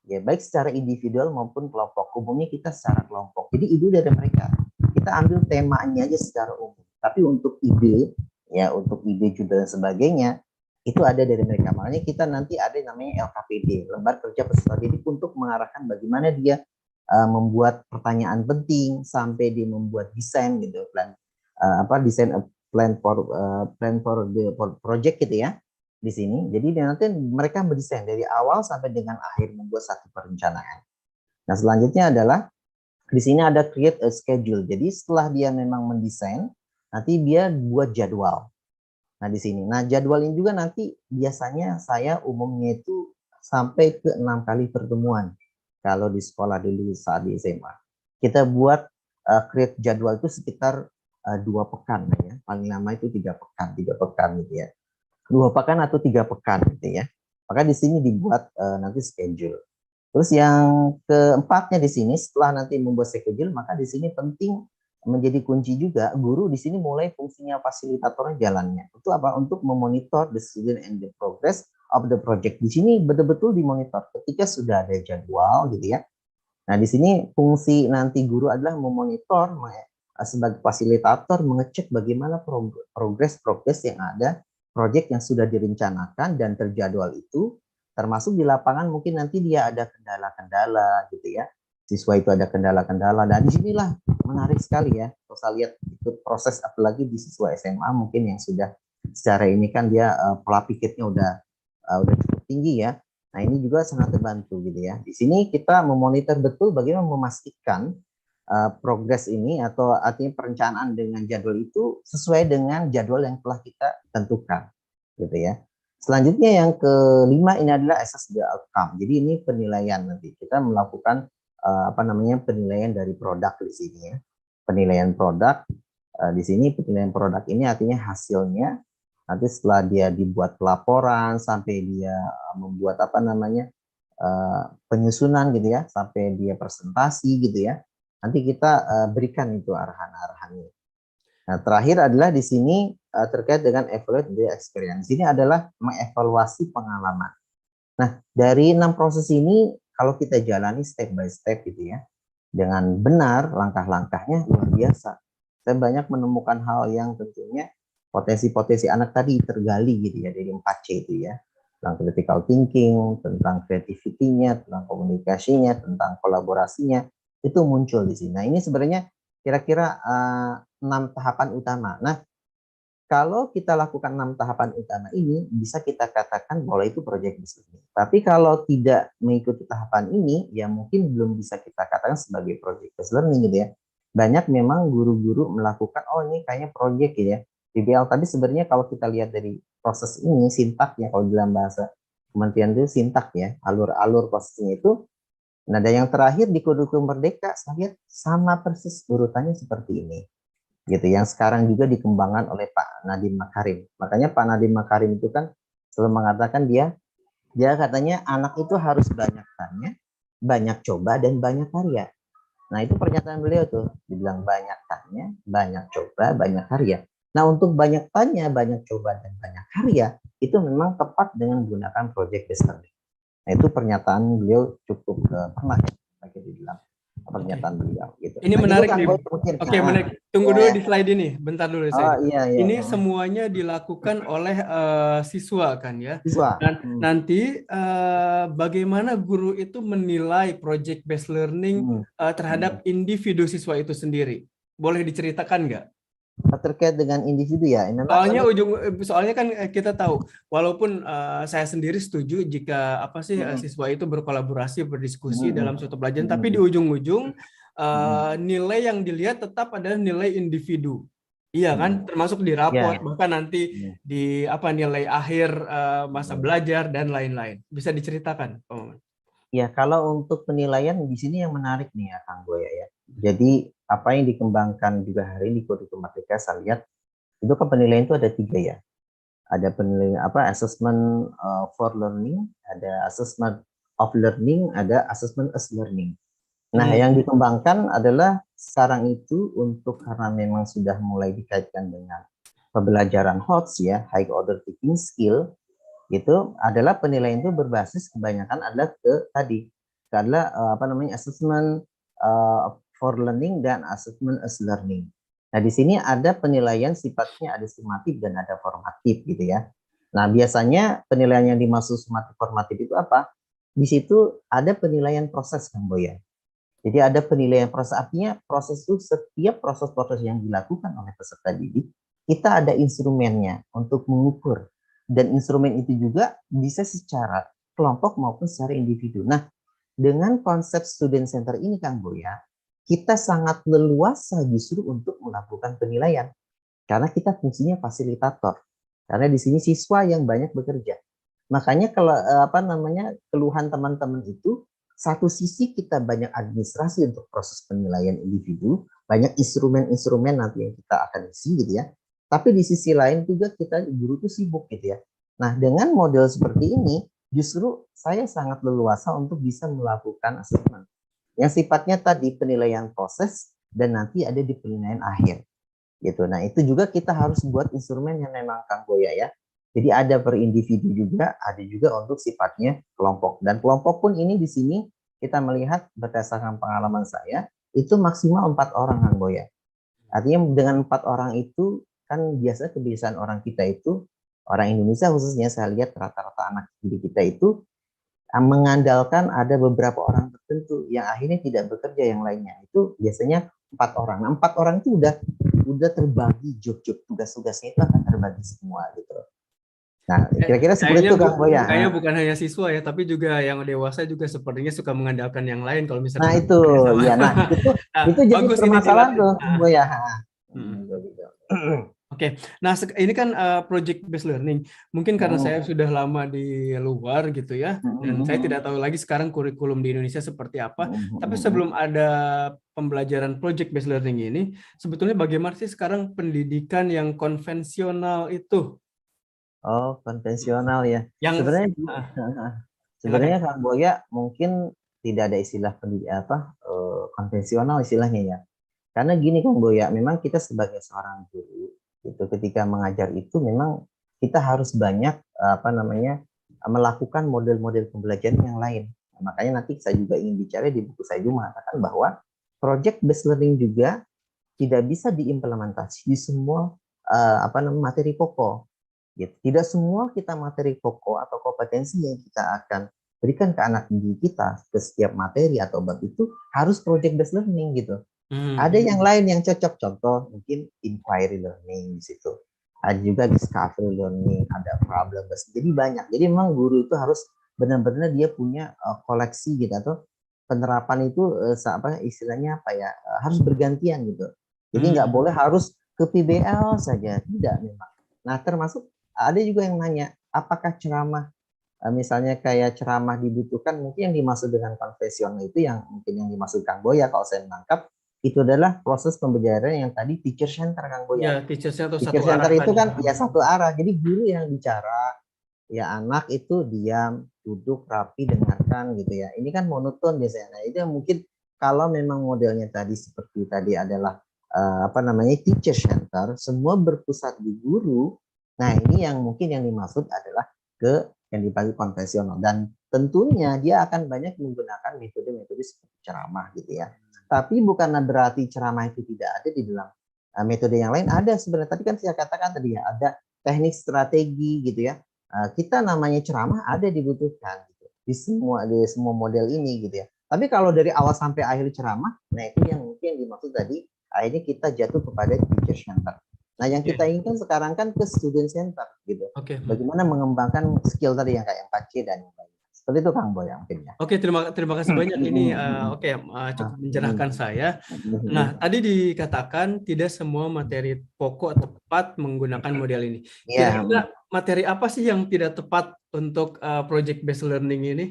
Ya, baik secara individual maupun kelompok. Umumnya kita secara kelompok. Jadi ide dari mereka. Kita ambil temanya aja secara umum. Tapi untuk ide, untuk ide, judul dan sebagainya, itu ada dari mereka. Makanya kita nanti ada namanya LKPD, Lembar Kerja Peserta Didik, untuk mengarahkan bagaimana dia membuat pertanyaan penting sampai dia membuat desain gitu, desain plan for the project gitu ya di sini. Jadi nanti mereka mendesain dari awal sampai dengan akhir, membuat satu perencanaan. Nah, selanjutnya adalah di sini ada create a schedule. Jadi setelah dia memang mendesain, nanti dia buat jadwal. Nah, di sini. Nah, jadwal ini juga nanti biasanya saya umumnya itu sampai ke 6 kali pertemuan. Kalau di sekolah dulu saat di SMA. Kita buat create jadwal itu sekitar 2 pekan ya. Paling lama itu 3 pekan gitu ya. 2 pekan atau 3 pekan gitu ya. Maka di sini dibuat nanti schedule. Terus yang keempatnya di sini, setelah nanti membuat schedule, maka di sini penting menjadi kunci juga, guru di sini mulai fungsinya fasilitatornya jalannya. Itu apa? Untuk memonitor the student and the progress of the project. Di sini betul-betul dimonitor ketika sudah ada jadwal gitu ya. Nah, di sini fungsi nanti guru adalah memonitor sebagai fasilitator, mengecek bagaimana progres yang ada, proyek yang sudah direncanakan dan terjadwal itu, termasuk di lapangan mungkin nanti dia ada kendala-kendala gitu ya. Siswa itu ada kendala-kendala, dan disinilah menarik sekali ya. Kalau saya lihat ikut proses, apalagi di siswa SMA mungkin yang sudah secara ini kan dia pola pikirnya udah cukup tinggi ya. Nah, ini juga sangat terbantu gitu ya. Di sini kita memonitor betul bagaimana memastikan progres ini, atau artinya perencanaan dengan jadwal itu sesuai dengan jadwal yang telah kita tentukan gitu ya. Selanjutnya yang kelima ini adalah assess the outcome. Jadi ini penilaian, nanti kita melakukan penilaian dari produk di sini ya. Penilaian produk di sini, penilaian produk ini artinya hasilnya nanti setelah dia dibuat laporan sampai dia membuat penyusunan gitu ya, sampai dia presentasi gitu ya. Nanti kita berikan itu arahan-arahannya. Nah, terakhir adalah di sini terkait dengan evaluate the experience. Ini adalah mengevaluasi pengalaman. Nah, dari 6 proses ini kalau kita jalani step by step gitu ya, dengan benar langkah-langkahnya luar biasa. Saya banyak menemukan hal yang tentunya potensi-potensi anak tadi tergali gitu ya, dari 4C itu ya. Tentang critical thinking, tentang creativity-nya, tentang komunikasinya, tentang kolaborasinya, itu muncul di sini. Nah, ini sebenarnya kira-kira 6 tahapan utama. Nah, kalau kita lakukan 6 tahapan utama ini, bisa kita katakan bahwa itu project based learning. Tapi kalau tidak mengikuti tahapan ini, ya mungkin belum bisa kita katakan sebagai project based learning gitu ya. Banyak memang guru-guru melakukan, oh ini kayaknya project gitu ya. PBL tadi sebenarnya kalau kita lihat dari proses ini, sintaknya kalau dalam bahasa Kementerian itu sintak ya, alur-alur prosesnya itu. Nah, dan yang terakhir di kurikulum Merdeka, saya lihat sama persis urutannya seperti ini. Gitu, yang sekarang juga dikembangkan oleh Pak Nadiem Makarim. Makanya Pak Nadiem Makarim itu kan selalu mengatakan dia katanya anak itu harus banyak tanya, banyak coba, dan banyak karya. Nah, itu pernyataan beliau tuh, dibilang banyak tanya, banyak coba, banyak karya. Nah, untuk banyak tanya, banyak coba, dan banyak karya, itu memang tepat dengan menggunakan project based learning. Nah, itu pernyataan beliau cukup pernah dibilang pernyataan beliau gitu. Ini nah, menarik kan, nih. Oke, menarik. Tunggu dulu di slide ini. Bentar dulu saya. Iya. Ini semuanya dilakukan oleh siswa kan ya. Siswa. Dan nanti bagaimana guru itu menilai project based learning terhadap individu siswa itu sendiri? Boleh diceritakan nggak? terkait dengan individu ya. Soalnya soalnya kan kita tahu, walaupun saya sendiri setuju jika apa sih siswa itu berkolaborasi, berdiskusi dalam suatu pelajaran, tapi di ujung-ujung nilai yang dilihat tetap adalah nilai individu. Iya kan, termasuk di raport, Ya. bahkan nanti di apa nilai akhir masa belajar dan lain-lain. Bisa diceritakan, Pak Maman? Ya, kalau untuk penilaian di sini yang menarik nih ya, Kang Boya ya. Jadi apa yang dikembangkan juga hari ini di kurikulum Merdeka, saya lihat itu kan penilaian itu ada 3 ya. Ada penilaian apa assessment for learning, ada assessment of learning, ada assessment as learning. Nah, yang dikembangkan adalah sekarang itu untuk karena memang sudah mulai dikaitkan dengan pembelajaran HOTS ya, high order thinking skill, itu adalah penilaian itu berbasis kebanyakan adalah adalah apa namanya assessment for learning dan assessment as learning. Nah, di sini ada penilaian sifatnya ada sumatif dan ada formatif gitu ya. Nah, biasanya penilaian yang dimaksud sumatif formatif itu apa? Di situ ada penilaian proses, Kang Boya. Jadi ada penilaian proses, artinya proses itu setiap proses-proses yang dilakukan oleh peserta didik, kita ada instrumennya untuk mengukur. Dan instrumen itu juga bisa secara kelompok maupun secara individu. Nah, dengan konsep student center ini, Kang Boya, kita sangat leluasa justru untuk melakukan penilaian. Karena kita fungsinya fasilitator. Karena di sini siswa yang banyak bekerja. Makanya kalau apa namanya keluhan teman-teman itu, satu sisi kita banyak administrasi untuk proses penilaian individu, banyak instrumen-instrumen nanti yang kita akan isi gitu ya. Tapi di sisi lain juga kita guru itu sibuk gitu ya. Nah, dengan model seperti ini, justru saya sangat leluasa untuk bisa melakukan asesmen. Yang sifatnya tadi penilaian proses dan nanti ada di penilaian akhir. Gitu. Nah, itu juga kita harus buat instrumen yang memang Kang Boya ya. Jadi ada per individu juga, ada juga untuk sifatnya kelompok. Dan kelompok pun ini di sini kita melihat berdasarkan pengalaman saya, itu maksimal 4 orang Kang Boya. Artinya dengan 4 orang itu kan biasa kebiasaan orang kita itu, orang Indonesia khususnya saya lihat rata-rata anak didik kita itu mengandalkan ada beberapa orang tertentu yang akhirnya tidak bekerja yang lainnya. Itu biasanya 4 orang. Nah, 4 orang itu udah terbagi job-job tugas-tugasnya itu akan terbagi semua gitu. Nah, kira-kira seperti itu Kang Boya. Kayaknya bukan hanya siswa ya, tapi juga yang dewasa juga sepertinya suka mengandalkan yang lain kalau misalnya. Nah itu, ya, itu jadi permasalahan tuh Kang Boya. Oke, nah ini kan project based learning. Mungkin karena saya sudah lama di luar gitu ya, dan saya tidak tahu lagi sekarang kurikulum di Indonesia seperti apa. Tapi sebelum ada pembelajaran project based learning ini, sebetulnya bagaimana sih sekarang pendidikan yang konvensional itu? Oh, konvensional ya. Yang Sebenarnya Kang Boya mungkin tidak ada istilah konvensional istilahnya ya. Karena gini Kang Boya, memang kita sebagai seorang guru itu ketika mengajar itu memang kita harus banyak melakukan model-model pembelajaran yang lain. Nah, makanya nanti saya juga ingin bicara di buku saya juga mengatakan bahwa project based learning juga tidak bisa diimplementasi di semua materi pokok. Gitu. Tidak semua kita materi pokok atau kompetensi yang kita akan berikan ke anak didik kita ke setiap materi atau bab itu harus project based learning gitu. Ada yang lain yang cocok, contoh mungkin inquiry learning di situ. Ada juga discovery learning, ada problem based. Jadi banyak. Jadi memang guru itu harus benar-benar dia punya koleksi gitu atau penerapan itu istilahnya harus bergantian gitu. Jadi nggak boleh harus ke PBL saja, tidak memang. Nah, termasuk ada juga yang nanya, apakah ceramah misalnya kayak ceramah dibutuhkan, mungkin yang dimaksud dengan konvensional itu yang mungkin yang dimaksud Kang Boya kalau saya menangkap itu adalah proses pembelajaran yang tadi teacher center Kang Boya. Ya, teacher center itu kan ya satu arah. Jadi guru yang bicara, ya anak itu diam, duduk rapi, dengarkan gitu ya. Ini kan monoton biasanya. Nah, itu mungkin kalau memang modelnya tadi seperti tadi adalah teacher center, semua berpusat di guru. Nah, ini yang mungkin yang dimaksud adalah yang dipanggil konvensional dan tentunya dia akan banyak menggunakan metode-metode seperti ceramah gitu ya. Tapi bukan berarti ceramah itu tidak ada di dalam metode yang lain, ada sebenarnya. Tadi kan saya katakan tadi ya, ada teknik strategi gitu ya. Kita namanya ceramah ada dibutuhkan gitu, di semua model ini gitu ya. Tapi kalau dari awal sampai akhir ceramah, nah itu yang mungkin dimaksud tadi, akhirnya kita jatuh kepada teacher center. Nah, yang kita inginkan sekarang kan ke student center gitu. Oke. Bagaimana mengembangkan skill tadi yang kayak 4C dan yang lain. Seperti itu Kang Boy mungkin ya. Oke, terima kasih banyak ini cukup mencerahkan saya. Nah, tadi dikatakan tidak semua materi pokok tepat menggunakan model ini. Kira-kira materi apa sih yang tidak tepat untuk project based learning ini?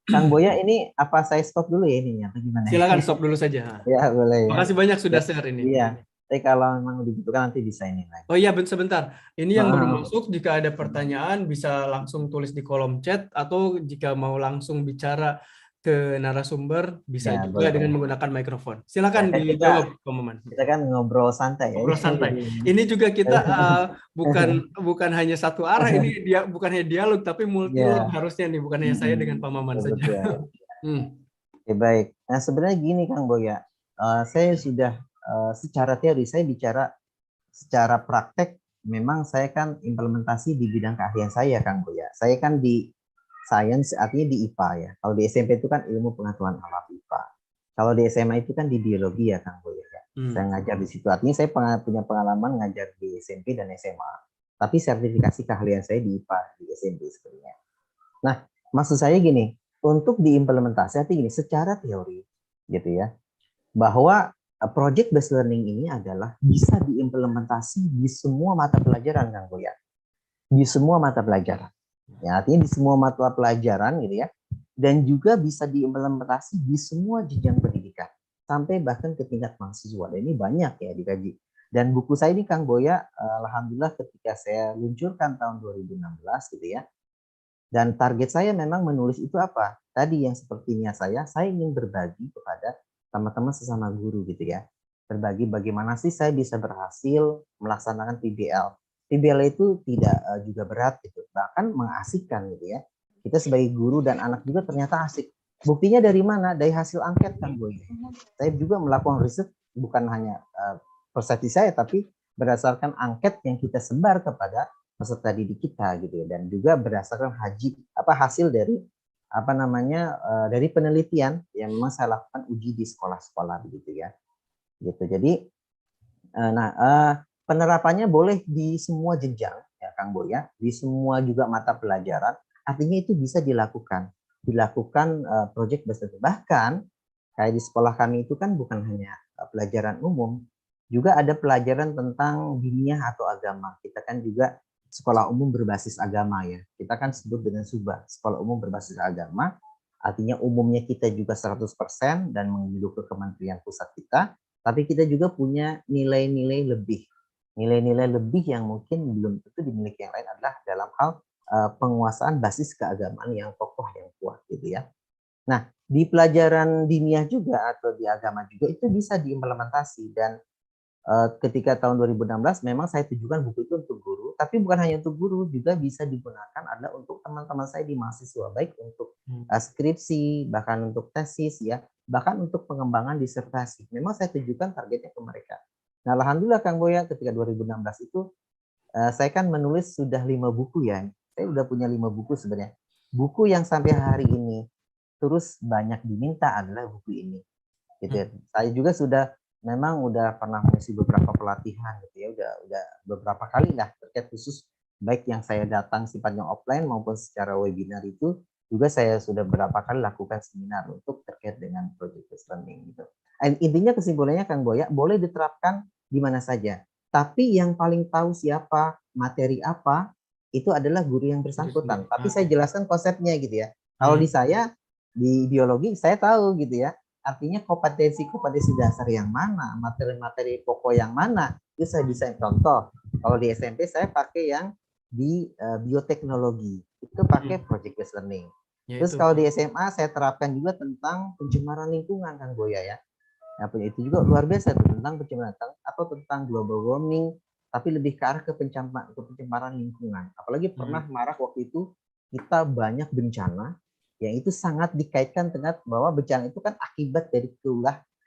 Kang Boya, ini apa saya stop dulu ya ininya? Gimana? Silakan stop dulu saja. Ya boleh. Makasih banyak sudah share ini. Iya. Tapi kalau memang dibutuhkan nanti bisa ini lagi. Oh iya, sebentar. Ini yang baru masuk, jika ada pertanyaan bisa langsung tulis di kolom chat, atau jika mau langsung bicara ke narasumber bisa Ya, juga boleh. dengan menggunakan mikrofon. Silakan Ya, dijawab, Pak Maman. Kita kan ngobrol santai ya. Ngobrol santai. Ini juga kita bukan hanya satu arah, ini dia bukan hanya dialog tapi multi harusnya nih, bukan hanya saya dengan Pak Maman saja. Oke, baik. Nah, sebenarnya gini Kang Boya, saya sudah secara teori saya bicara secara praktek, memang saya kan implementasi di bidang keahlian saya Kang Boya. Saya kan di science, artinya di IPA ya. Kalau di SMP itu kan ilmu pengetahuan alam IPA. Kalau di SMA itu kan di biologi ya Kang Boya. Saya ngajar di situ. Artinya saya punya pengalaman ngajar di SMP dan SMA. Tapi sertifikasi keahlian saya di IPA di SMP sebenarnya. Nah, maksud saya gini, untuk diimplementasi artinya gini, secara teori gitu ya, bahwa project based learning ini adalah bisa diimplementasi di semua mata pelajaran Kang Boya. Di semua mata pelajaran. Ya, artinya di semua mata pelajaran gitu ya. Dan juga bisa diimplementasi di semua jenjang pendidikan sampai bahkan ke tingkat mahasiswa. Dan ini banyak ya dikaji. Dan buku saya ini Kang Boya, alhamdulillah ketika saya luncurkan tahun 2016 gitu ya. Dan target saya memang menulis itu apa? Tadi yang sepertinya saya ingin berbagi kepada teman-teman sesama guru gitu ya. Berbagi bagaimana sih saya bisa berhasil melaksanakan PBL. PBL itu tidak juga berat gitu, bahkan mengasihkan gitu ya. Kita sebagai guru dan anak juga ternyata asik. Buktinya dari mana? Dari hasil angket Kang Boy. Saya juga melakukan riset bukan hanya persepsi saya, tapi berdasarkan angket yang kita sebar kepada peserta didik kita gitu ya, dan juga berdasarkan hasil dari dari penelitian yang memang saya lakukan uji di sekolah-sekolah begitu ya. Gitu. Jadi penerapannya boleh di semua jenjang ya Kang Boy ya, di semua juga mata pelajaran. Artinya itu bisa dilakukan project based learning. Bahkan kayak di sekolah kami itu kan bukan hanya pelajaran umum, juga ada pelajaran tentang diniyah atau agama. Kita kan juga sekolah umum berbasis agama ya. Kita kan sebut dengan SUBA, sekolah umum berbasis agama. Artinya umumnya kita juga 100% dan menginduk ke kementerian pusat kita, tapi kita juga punya nilai-nilai lebih. Nilai-nilai lebih yang mungkin belum tentu dimiliki yang lain adalah dalam hal penguasaan basis keagamaan yang kokoh, yang kuat gitu ya. Nah, di pelajaran diniyah juga atau di agama juga itu bisa diimplementasi, dan ketika tahun 2016 memang saya tujukan buku itu untuk guru, tapi bukan hanya untuk guru, juga bisa digunakan adalah untuk teman-teman saya di mahasiswa, baik untuk skripsi, bahkan untuk tesis ya, bahkan untuk pengembangan disertasi. Memang saya tujukan targetnya ke mereka. Nah, alhamdulillah Kang Boya, ketika 2016 itu saya kan menulis sudah 5 buku ya. Saya udah punya 5 buku sebenarnya. Buku yang sampai hari ini terus banyak diminta adalah buku ini. Gitu ya. Saya juga memang udah pernah mengisi beberapa pelatihan gitu ya, udah beberapa kali lah terkait khusus, baik yang saya datang sifatnya offline maupun secara webinar itu juga saya sudah beberapa kali lakukan seminar untuk terkait dengan project based learning gitu. Intinya kesimpulannya Kang Boya, boleh diterapkan di mana saja, tapi yang paling tahu siapa, materi apa, itu adalah guru yang bersangkutan. Tapi saya jelaskan konsepnya gitu ya. Kalau di saya di biologi saya tahu gitu ya. Artinya kompetensi dasar yang mana, materi-materi pokok yang mana, itu saya bisa contoh. Kalau di SMP saya pakai yang di bioteknologi, itu pakai project based learning. Terus kalau di SMA saya terapkan juga tentang pencemaran lingkungan Kang Boya ya. Nah, itu juga luar biasa tentang pencemaran atau tentang global warming, tapi lebih ke arah ke pencemaran lingkungan. Apalagi pernah marak waktu itu kita banyak bencana yang itu sangat dikaitkan dengan bahwa bencana itu kan akibat dari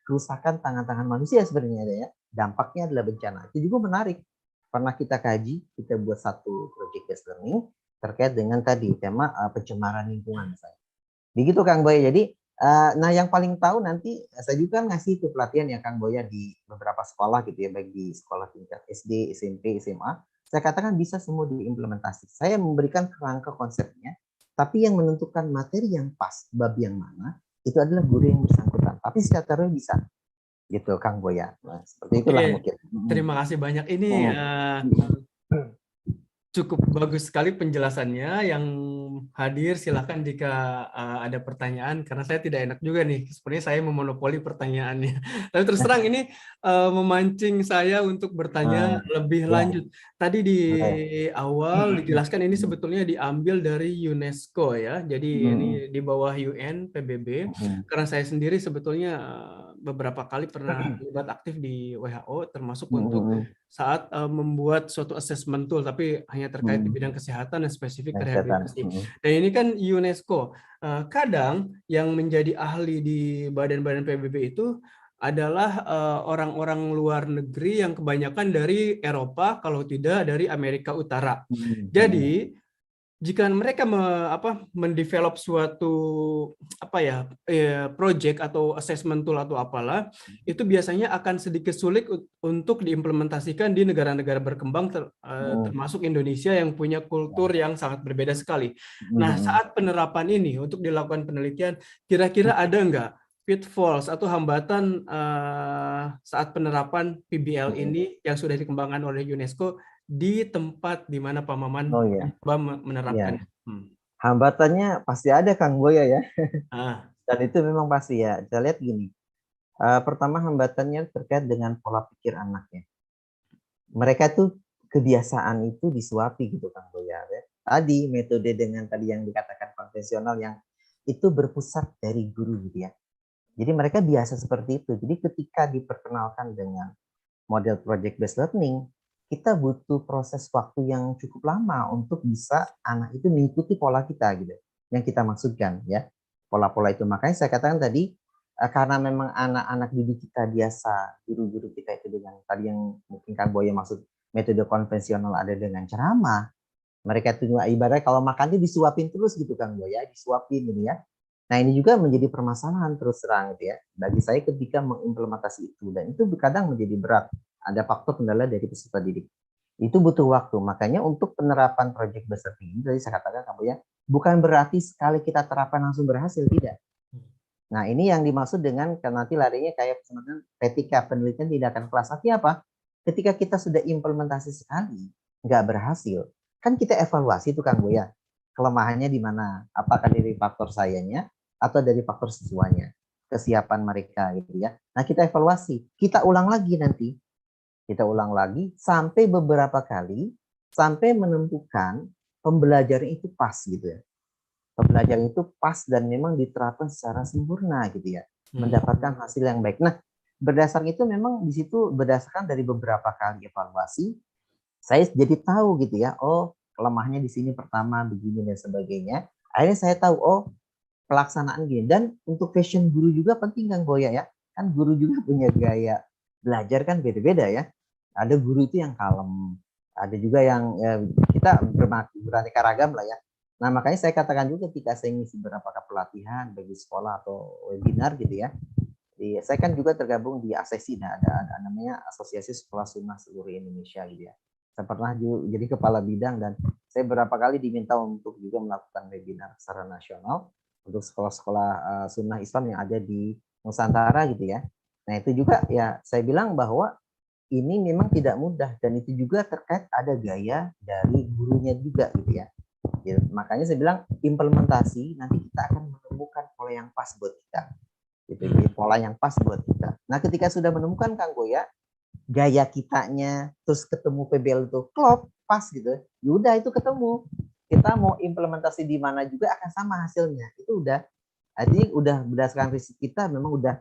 kerusakan tangan-tangan manusia sebenarnya ya. Dampaknya adalah bencana. Itu juga menarik. Pernah kita kaji, kita buat satu project based learning terkait dengan tadi tema pencemaran lingkungan misalnya. Begitu Kang Boy. Jadi Nah, yang paling tahu nanti saya juga kan ngasih itu pelatihan ya Kang Boya di beberapa sekolah gitu ya, baik di sekolah tingkat SD, SMP, SMA. Saya katakan bisa semua diimplementasi. Saya memberikan kerangka konsepnya, tapi yang menentukan materi yang pas, bab yang mana, itu adalah guru yang bersangkutan. Tapi secara teori bisa, gitu Kang Boya. Nah, seperti itulah Oke, mungkin. terima kasih banyak. Ini cukup bagus sekali penjelasannya. Yang hadir silahkan jika ada pertanyaan, karena saya tidak enak juga nih. Sebenarnya saya memonopoli pertanyaannya. Tapi terus terang ini memancing saya untuk bertanya lebih Ya, lanjut. Tadi di boleh. awal dijelaskan ini sebetulnya diambil dari UNESCO ya. Jadi ini di bawah UN PBB. Karena saya sendiri sebetulnya beberapa kali pernah terlibat aktif di WHO, termasuk untuk saat membuat suatu assessment tool, tapi hanya terkait di bidang kesehatan dan spesifik rehabilitasi. Dan ini kan UNESCO. Kadang yang menjadi ahli di badan-badan PBB itu adalah orang-orang luar negeri yang kebanyakan dari Eropa, kalau tidak dari Amerika Utara. Jadi jika mereka mendevelop suatu project atau assessment tool atau apalah, itu biasanya akan sedikit sulit untuk diimplementasikan di negara-negara berkembang termasuk Indonesia yang punya kultur yang sangat berbeda sekali. Nah, saat penerapan ini untuk dilakukan penelitian, kira-kira ada nggak pitfalls atau hambatan saat penerapan PBL ini yang sudah dikembangkan oleh UNESCO di tempat di mana Pak Maman menerapkan? Hambatannya pasti ada Kang Boya ya. Ah. Dan itu memang pasti ya. Kita lihat gini. Pertama hambatannya terkait dengan pola pikir anaknya. Mereka tuh kebiasaan itu disuapi gitu Kang Boya. Ya. Tadi metode dengan tadi yang dikatakan konvensional yang itu berpusat dari guru gitu ya. Jadi mereka biasa seperti itu. Jadi ketika diperkenalkan dengan model project based learning, kita butuh proses waktu yang cukup lama untuk bisa anak itu mengikuti pola kita gitu, yang kita maksudkan ya, pola-pola itu. Makanya saya katakan tadi, karena memang anak-anak didik kita biasa, guru-guru kita itu dengan tadi yang mungkin Kang Boya maksud metode konvensional ada dengan ceramah, mereka itu ibaratnya kalau makan itu disuapin terus gitu Kang Boya, disuapin gitu ya. Nah ini juga menjadi permasalahan terus terang gitu ya bagi saya ketika mengimplementasi itu, dan itu kadang menjadi berat. Ada faktor kendala dari peserta didik. Itu butuh waktu. Makanya untuk penerapan project based learning ini tadi saya katakan Kang Boya, bukan berarti sekali kita terapkan langsung berhasil, tidak. Nah ini yang dimaksud dengan nanti larinya kayak ketika penelitian tidak akan kelas. Artinya apa? Ketika kita sudah implementasi sekali nggak berhasil, kan kita evaluasi tuh Kang Boya, kelemahannya di mana, apakah dari faktor sayanya atau dari faktor siswanya, kesiapan mereka gitu ya. Nah kita evaluasi, kita ulang lagi nanti, kita ulang lagi sampai beberapa kali sampai menemukan pembelajaran itu pas gitu ya. Pembelajaran itu pas dan memang diterapkan secara sempurna gitu ya, mendapatkan hasil yang baik. Nah berdasarkan itu memang di situ berdasarkan dari beberapa kali evaluasi, saya jadi tahu gitu ya, oh lemahnya di sini pertama begini dan sebagainya. Akhirnya saya tahu, oh pelaksanaan gini. Dan untuk fashion guru juga penting Kang Boya ya. Kan guru juga punya gaya belajar kan beda-beda ya. Ada guru itu yang kalem, ada juga yang ya, kita beraneka ragam lah ya. Nah makanya saya katakan juga ketika saya ngisi beberapa pelatihan bagi sekolah atau webinar gitu ya. Saya kan juga tergabung di ASESI, nah ada namanya Asosiasi Sekolah Sunnah Seluruh Indonesia gitu ya. Saya pernah jadi kepala bidang dan saya beberapa kali diminta untuk juga melakukan webinar secara nasional untuk sekolah-sekolah sunnah Islam yang ada di Nusantara gitu ya. Nah itu juga ya saya bilang bahwa ini memang tidak mudah dan itu juga terkait ada gaya dari gurunya juga gitu ya. Ya, makanya saya bilang implementasi nanti kita akan menemukan pola yang pas buat kita. Gitu, jadi pola yang pas buat kita. Nah ketika sudah menemukan Kang Boya, gaya kitanya, terus ketemu PBL itu klop, pas gitu, yaudah itu ketemu. Kita mau implementasi di mana juga akan sama hasilnya. Itu udah, artinya udah berdasarkan riset kita memang udah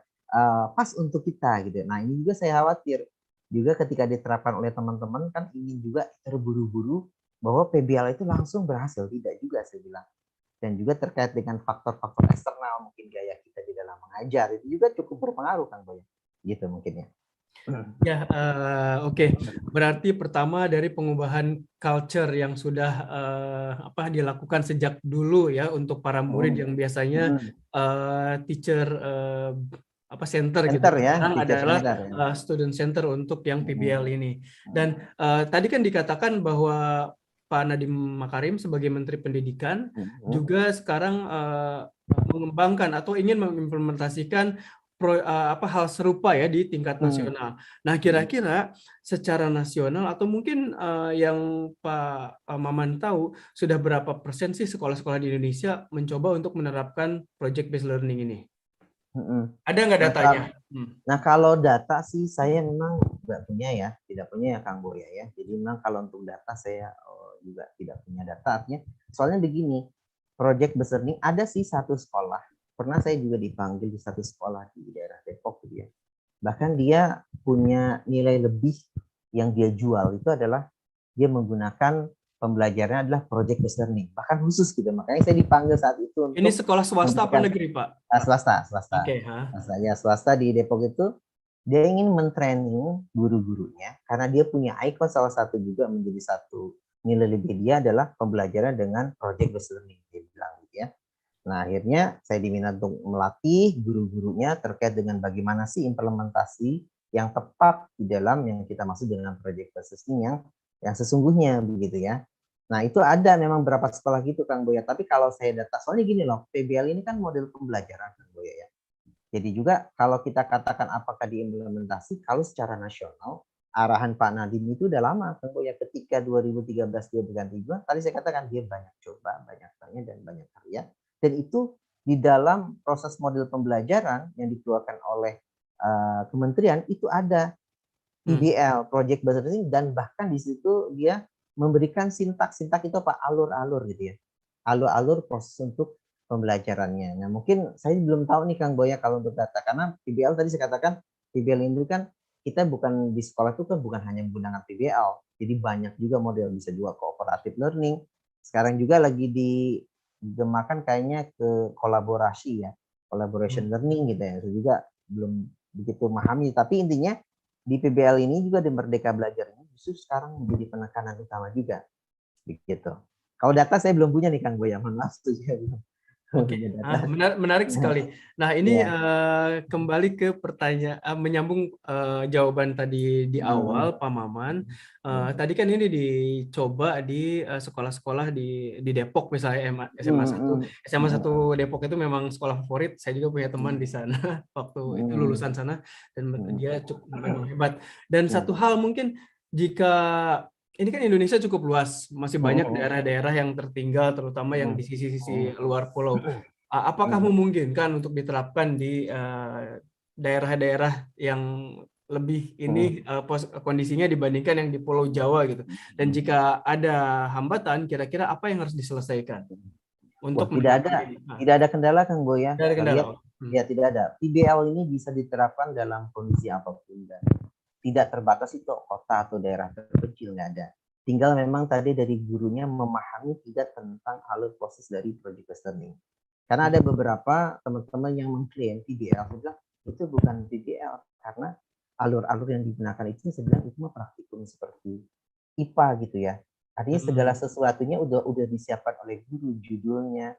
pas untuk kita gitu. Nah ini juga saya khawatir juga ketika diterapkan oleh teman-teman kan ingin juga terburu-buru bahwa PBL itu langsung berhasil, tidak juga saya bilang. Dan juga terkait dengan faktor-faktor eksternal mungkin gaya kita di dalam mengajar itu juga cukup berpengaruh Kang Boy. Gitu mungkin ya. Ya, oke. Berarti pertama dari pengubahan culture yang sudah dilakukan sejak dulu ya untuk para murid yang biasanya teacher center gitu. Center ya, Sekarang teacher adalah center ya. student center untuk yang PBL ini. Dan tadi kan dikatakan bahwa Pak Nadiem Makarim sebagai Menteri Pendidikan juga sekarang mengembangkan atau ingin mengimplementasikan hal serupa ya di tingkat nasional. Nah, kira-kira secara nasional atau mungkin yang Pak Maman tahu sudah berapa persen sih sekolah-sekolah di Indonesia mencoba untuk menerapkan project based learning ini? Ada nggak Nah, datanya? nah, kalau data sih saya memang nggak punya ya, tidak punya ya Kang Boya ya. Jadi memang kalau untuk data saya juga tidak punya data. Artinya, soalnya begini, project based learning ada sih satu sekolah. Pernah saya juga dipanggil di satu sekolah di daerah Depok gitu ya. Bahkan dia punya nilai lebih yang dia jual itu adalah dia menggunakan pembelajarannya adalah project based learning, bahkan khusus gitu. Makanya saya dipanggil saat itu Ini untuk sekolah swasta apa memberikan negeri, Pak? swasta. Oke, Swasta di Depok itu dia ingin mentraining guru-gurunya karena dia punya ikon salah satu juga menjadi satu nilai lebih dia adalah pembelajaran dengan project based learning dia bilang gitu ya. Nah, akhirnya saya diminta untuk melatih guru-gurunya terkait dengan bagaimana sih implementasi yang tepat di dalam yang kita maksud dengan project based learning yang sesungguhnya begitu ya. Nah, itu ada memang beberapa sekolah gitu Kang Boya. Tapi kalau saya data, soalnya gini loh, PBL ini kan model pembelajaran Kang Boya ya. Jadi juga kalau kita katakan apakah diimplementasi, kalau secara nasional, arahan Pak Nadiem itu udah lama Kang Boya. Ketika 2013 dia berganti juga, tadi saya katakan dia banyak coba, banyak tanya, dan banyak karya. Dan itu di dalam proses model pembelajaran yang dikeluarkan oleh kementerian, itu ada PBL, Project Based Learning, dan bahkan di situ dia memberikan sintak-sintak itu apa alur-alur gitu ya, alur-alur proses untuk pembelajarannya. Nah mungkin saya belum tahu nih Kang Boya kalau untuk data karena PBL tadi saya katakan PBL ini kan kita bukan di sekolah itu kan bukan hanya menggunakan PBL, jadi banyak juga model bisa juga cooperative learning. Sekarang juga lagi digemakan kayaknya ke kolaborasi ya, collaboration learning gitu ya. Saya juga belum begitu memahami, tapi intinya di PBL ini juga di Merdeka Belajar ini justru sekarang menjadi penekanan utama juga begitu. Kalau data saya belum punya nih Kang Boya, mohon maaf saya belum Oke, punya data. menarik sekali. Nah, ini Ya. kembali ke pertanyaan, menyambung jawaban tadi di awal, Pak Maman. Tadi kan ini dicoba di sekolah-sekolah di Depok, misalnya SMA 1. SMA 1 Depok itu memang sekolah favorit. Saya juga punya teman di sana, waktu itu lulusan sana, dan dia cukup memang hebat. Dan satu hal mungkin, jika ini kan Indonesia cukup luas, masih banyak daerah-daerah yang tertinggal, terutama yang di sisi-sisi luar pulau. Apakah memungkinkan untuk diterapkan di daerah-daerah yang lebih ini kondisinya dibandingkan yang di Pulau Jawa gitu? Dan jika ada hambatan, kira-kira apa yang harus diselesaikan Wah, untuk tidak menerapkan ini? ada kendala Kang Boya. Tidak ada Kita kendala. lihat ya tidak ada. PBL ini bisa diterapkan dalam kondisi apapun dan tidak terbatas itu kota atau daerah terkecil, nggak ada. Tinggal memang tadi dari gurunya memahami tidak tentang alur proses dari project based learning. Karena ada beberapa teman-teman yang mengklaim PBL, saya bilang itu bukan PBL karena alur-alur yang digunakan itu saya bilang itu mah praktikum seperti IPA gitu ya. Artinya segala sesuatunya udah disiapkan oleh guru, judulnya,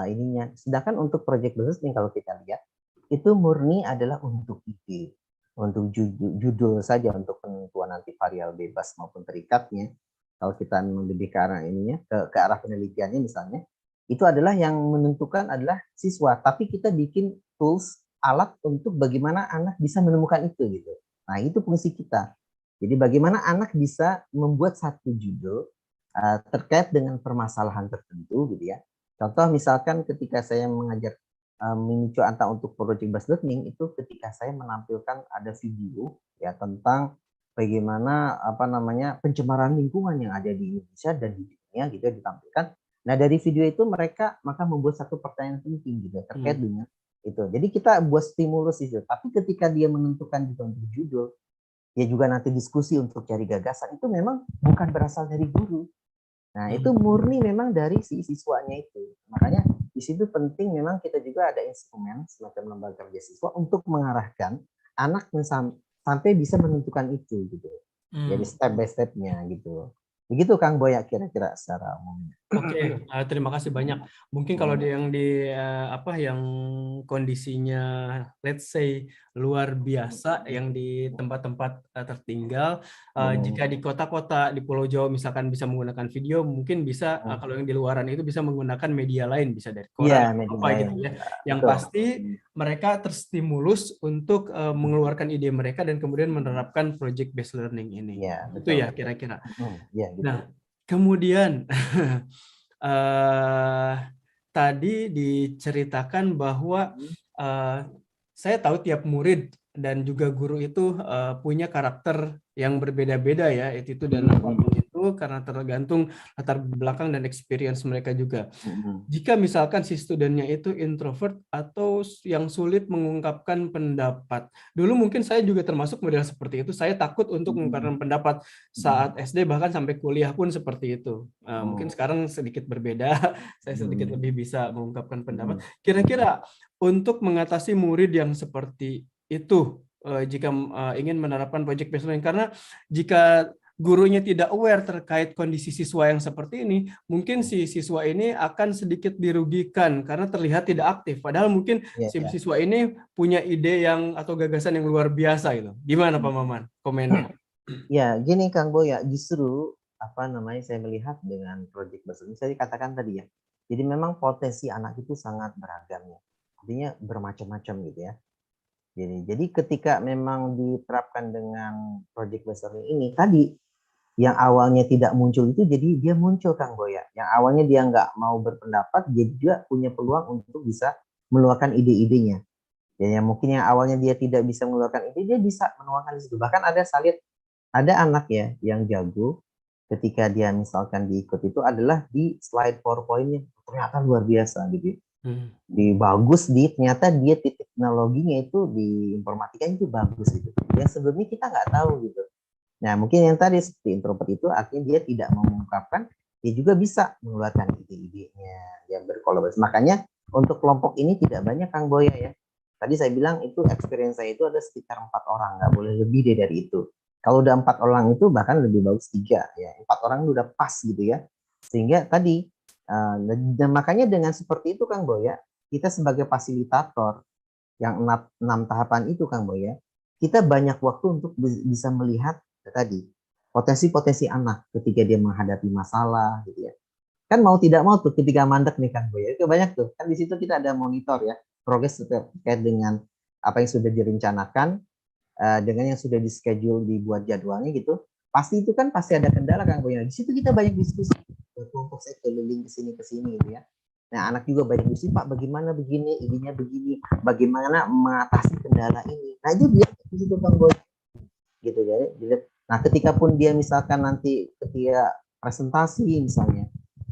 ininya. Sedangkan untuk project based learning kalau kita lihat itu murni adalah untuk ide, untuk judul saja, untuk penentuan nanti variabel bebas maupun terikatnya. Kalau kita lebih ke arah ininya, ke arah penelitiannya misalnya, itu adalah yang menentukan adalah siswa. Tapi kita bikin tools, alat untuk bagaimana anak bisa menemukan itu gitu. Nah itu fungsi kita. Jadi bagaimana anak bisa membuat satu judul terkait dengan permasalahan tertentu gitu ya. Contoh misalkan ketika saya mengajar Mimico Anta untuk project based learning itu ketika saya menampilkan ada video ya tentang bagaimana apa namanya pencemaran lingkungan yang ada di Indonesia dan di dunia gitu ya ditampilkan. Nah dari video itu mereka maka membuat satu pertanyaan penting gitu terkait dengan itu. Jadi kita buat stimulus itu. Tapi ketika dia menentukan juga untuk judul, dia juga nanti diskusi untuk cari gagasan itu memang bukan berasal dari guru. Nah, itu murni memang dari si siswanya itu. Makanya di situ penting memang kita juga ada instrumen semacam lembaga kerja siswa untuk mengarahkan anak sampai bisa menentukan itu gitu. Jadi step by stepnya gitu. Begitu Kang Boya kira-kira secara umumnya. Oke, terima kasih banyak. Mungkin kalau yang di yang kondisinya let's say luar biasa, yang di tempat-tempat tertinggal, jika di kota-kota di Pulau Jawa misalkan bisa menggunakan video, mungkin bisa kalau yang di luaran itu bisa menggunakan media lain, bisa dari koran atau apa gitu ya. Yang pasti mereka terstimulus untuk mengeluarkan ide mereka dan kemudian menerapkan project based learning ini. Itu ya kira-kira. Nah, kemudian tadi diceritakan bahwa saya tahu tiap murid dan juga guru itu punya karakter yang berbeda-beda ya, itu dan apapun itu karena tergantung latar belakang dan experience mereka juga. Jika misalkan si studennya itu introvert atau yang sulit mengungkapkan pendapat. Dulu mungkin saya juga termasuk model seperti itu. Saya takut untuk mengungkapkan pendapat saat SD, bahkan sampai kuliah pun seperti itu. Mungkin sekarang sedikit berbeda. Saya sedikit lebih bisa mengungkapkan pendapat. Kira-kira untuk mengatasi murid yang seperti itu, jika ingin menerapkan project based learning, karena jika gurunya tidak aware terkait kondisi siswa yang seperti ini, mungkin si siswa ini akan sedikit dirugikan karena terlihat tidak aktif. Padahal mungkin si siswa ini punya ide yang atau gagasan yang luar biasa gitu. Gimana Pak Maman komennya? Ya, gini Kang Boya, justru saya melihat dengan project based learning, saya katakan tadi ya. Jadi memang potensi anak itu sangat beragam ya. Artinya bermacam-macam gitu ya. Jadi ketika memang diterapkan dengan project based learning ini tadi, yang awalnya tidak muncul itu jadi dia muncul Kang Boya. Yang awalnya dia nggak mau berpendapat, dia juga punya peluang untuk bisa meluarkan ide-idenya. Ya, yang mungkin yang awalnya dia tidak bisa mengeluarkan ide, dia bisa menuangkan di situ. Bahkan ada anak ya yang jago ketika dia misalkan diikut itu adalah di slide PowerPoint-nya. Ternyata luar biasa gitu. Ternyata dia titik teknologinya itu di informatika itu bagus gitu. Yang sebelumnya kita nggak tahu gitu. Nah, mungkin yang tadi seperti introvert itu artinya dia tidak mau mengungkapkan, dia juga bisa mengeluarkan ide-idenya, dia berkolaborasi. Makanya untuk kelompok ini tidak banyak Kang Boya ya. Tadi saya bilang itu experience saya itu ada sekitar 4 orang, nggak boleh lebih dari itu. Kalau udah 4 orang itu bahkan lebih bagus 3 ya. 4 orang udah pas gitu ya. Sehingga tadi dan makanya dengan seperti itu Kang Boya, kita sebagai fasilitator yang 6 tahapan itu Kang Boya, kita banyak waktu untuk bisa melihat tadi potensi-potensi anak ketika dia menghadapi masalah gitu ya. Kan mau tidak mau tuh ketika mandek nih Kang Boya, itu banyak tuh. Kan di situ kita ada monitor ya, progres terkait dengan apa yang sudah direncanakan, dengan yang sudah di schedule, dibuat jadwalnya gitu. Pasti itu kan pasti ada kendala Kang Boya. Di situ kita banyak diskusi. Kelompok saya keliling ke sini gitu ya. Nah, anak juga banyak diskusi, Pak, bagaimana begini, ininya begini, bagaimana mengatasi kendala ini. Nah, itu dia di situ Kang Boya. Gitu jadi nah ketika pun dia misalkan nanti ketika presentasi misalnya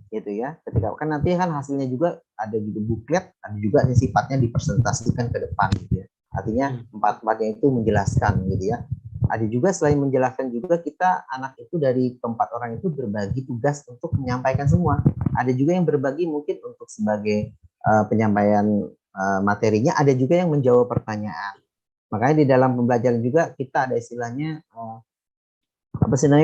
gitu ya, ketika kan nanti kan hasilnya juga ada juga buklet, ada juga yang sifatnya dipresentasikan ke depan gitu ya, artinya empat-empatnya itu menjelaskan gitu ya. Ada juga selain menjelaskan juga kita anak itu dari keempat orang itu berbagi tugas untuk menyampaikan semua. Ada juga yang berbagi mungkin untuk sebagai penyampaian materinya, ada juga yang menjawab pertanyaan. Makanya di dalam pembelajaran juga kita ada istilahnya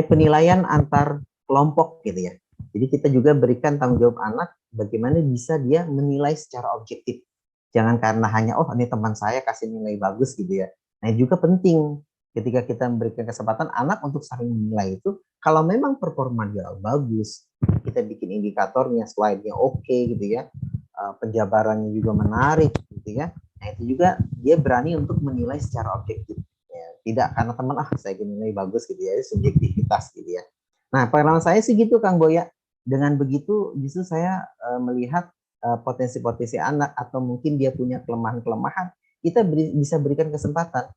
penilaian antar kelompok gitu ya. Jadi kita juga berikan tanggung jawab anak bagaimana bisa dia menilai secara objektif. Jangan karena hanya ini teman saya kasih nilai bagus gitu ya. Nah, juga penting ketika kita memberikan kesempatan anak untuk saling menilai itu, kalau memang performa dia bagus, kita bikin indikatornya, slide-nya oke gitu ya. Penjabarannya juga menarik gitu ya. Nah, itu juga dia berani untuk menilai secara objektif. Ya, tidak karena teman saya nilai bagus gitu ya, subjektivitas gitu ya. Nah, pengalaman saya sih gitu Kang Boya. Dengan begitu justru saya melihat potensi-potensi anak atau mungkin dia punya kelemahan-kelemahan, kita bisa berikan kesempatan.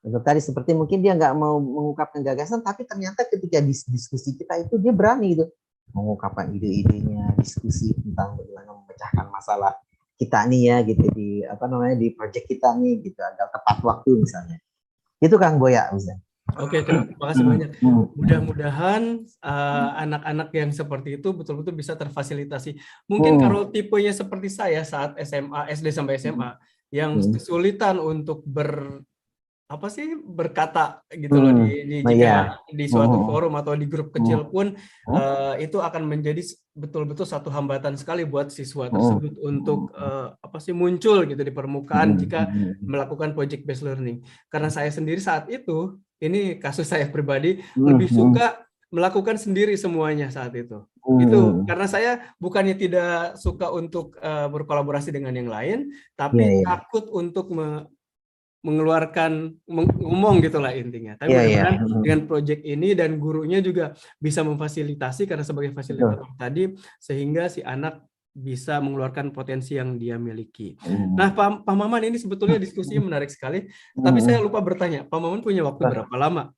Untuk tadi seperti mungkin dia nggak mau mengungkapkan gagasan, tapi ternyata ketika diskusi kita itu dia berani gitu mengungkapkan ide-idenya, diskusi tentang bagaimana memecahkan masalah kita nih ya gitu di di project kita nih gitu, agak tepat waktu misalnya. Itu Kang Boya misalnya. Oke, terima kasih banyak. Mudah-mudahan anak-anak yang seperti itu betul-betul bisa terfasilitasi. Mungkin kalau tipenya seperti saya saat SMA, SD sampai SMA, yang kesulitan untuk apa sih berkata gitu loh Nah, jika ya. di suatu forum atau di grup kecil pun itu akan menjadi betul-betul satu hambatan sekali buat siswa tersebut untuk apa sih muncul gitu di permukaan jika melakukan project based learning. Karena saya sendiri saat itu, ini kasus saya pribadi, lebih suka melakukan sendiri semuanya saat itu. Itu karena saya bukannya tidak suka untuk berkolaborasi dengan yang lain, tapi takut untuk mengeluarkan ngomong gitulah intinya. Tapi mudah-mudahan dengan proyek ini dan gurunya juga bisa memfasilitasi karena sebagai fasilitator tadi sehingga si anak bisa mengeluarkan potensi yang dia miliki. Nah, Pak Maman, ini sebetulnya diskusinya menarik sekali, tapi saya lupa bertanya, Pak Maman punya waktu berapa lama?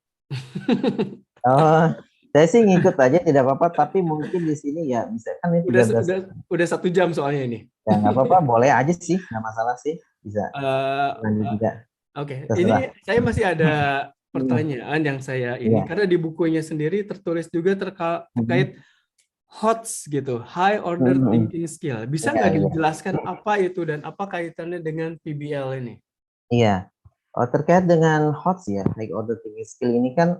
Oh, saya sih ngikut aja tidak apa-apa, tapi mungkin di sini ya bisa kan ini 13. Udah 1 jam soalnya ini. Ya nggak apa-apa, boleh aja sih, nggak masalah sih, bisa lanjut juga. Oke, Terserah. ini saya masih ada pertanyaan yang saya ini karena di bukunya sendiri tertulis juga terkait HOTS gitu, High Order Thinking Skill. Bisa nggak dijelaskan apa itu dan apa kaitannya dengan PBL ini? Iya, terkait dengan HOTS ya, High Order Thinking Skill ini kan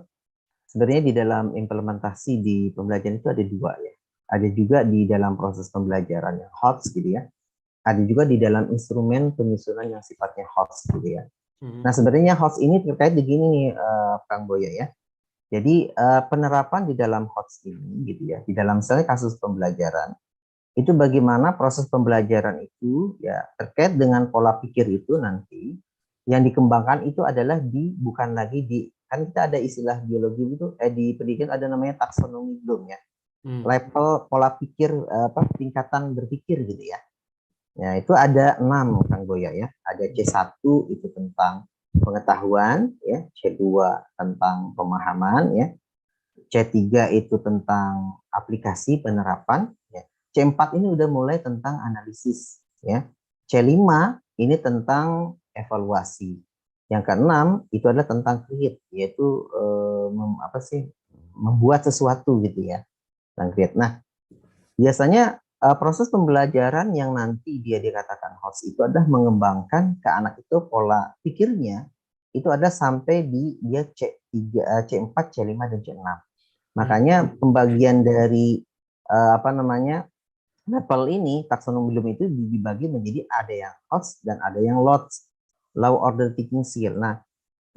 sebenarnya di dalam implementasi di pembelajaran itu ada 2 ya. Ada juga di dalam proses pembelajaran yang HOTS gitu ya. Ada juga di dalam instrumen penyusunan yang sifatnya HOTS gitu ya. Nah, sebenarnya HOTS ini terkait begini nih, Kang Boya ya. Jadi penerapan di dalam HOTS ini gitu ya, di dalam misalnya kasus pembelajaran, itu bagaimana proses pembelajaran itu ya terkait dengan pola pikir itu nanti yang dikembangkan itu adalah bukan lagi kan kita ada istilah biologi itu di pendidikan ada namanya taksonomi Bloom ya. Level pola pikir tingkatan berpikir gitu ya. Ya, itu ada 6 Kang Boya ya. Ada C1 itu tentang pengetahuan ya, C2 tentang pemahaman ya. C3 itu tentang aplikasi penerapan ya. C4 ini udah mulai tentang analisis ya. C5 ini tentang evaluasi. Yang keenam itu adalah tentang create, yaitu membuat sesuatu gitu ya. Tentang create. Nah, biasanya proses pembelajaran yang nanti dia dikatakan HOTS itu adalah mengembangkan ke anak itu pola pikirnya itu ada sampai di dia C3, C4, C5 dan C6. Makanya pembagian dari level ini taksonomi Bloom itu dibagi menjadi ada yang HOTS dan ada yang LOTS, Low Order Thinking Skill. Nah,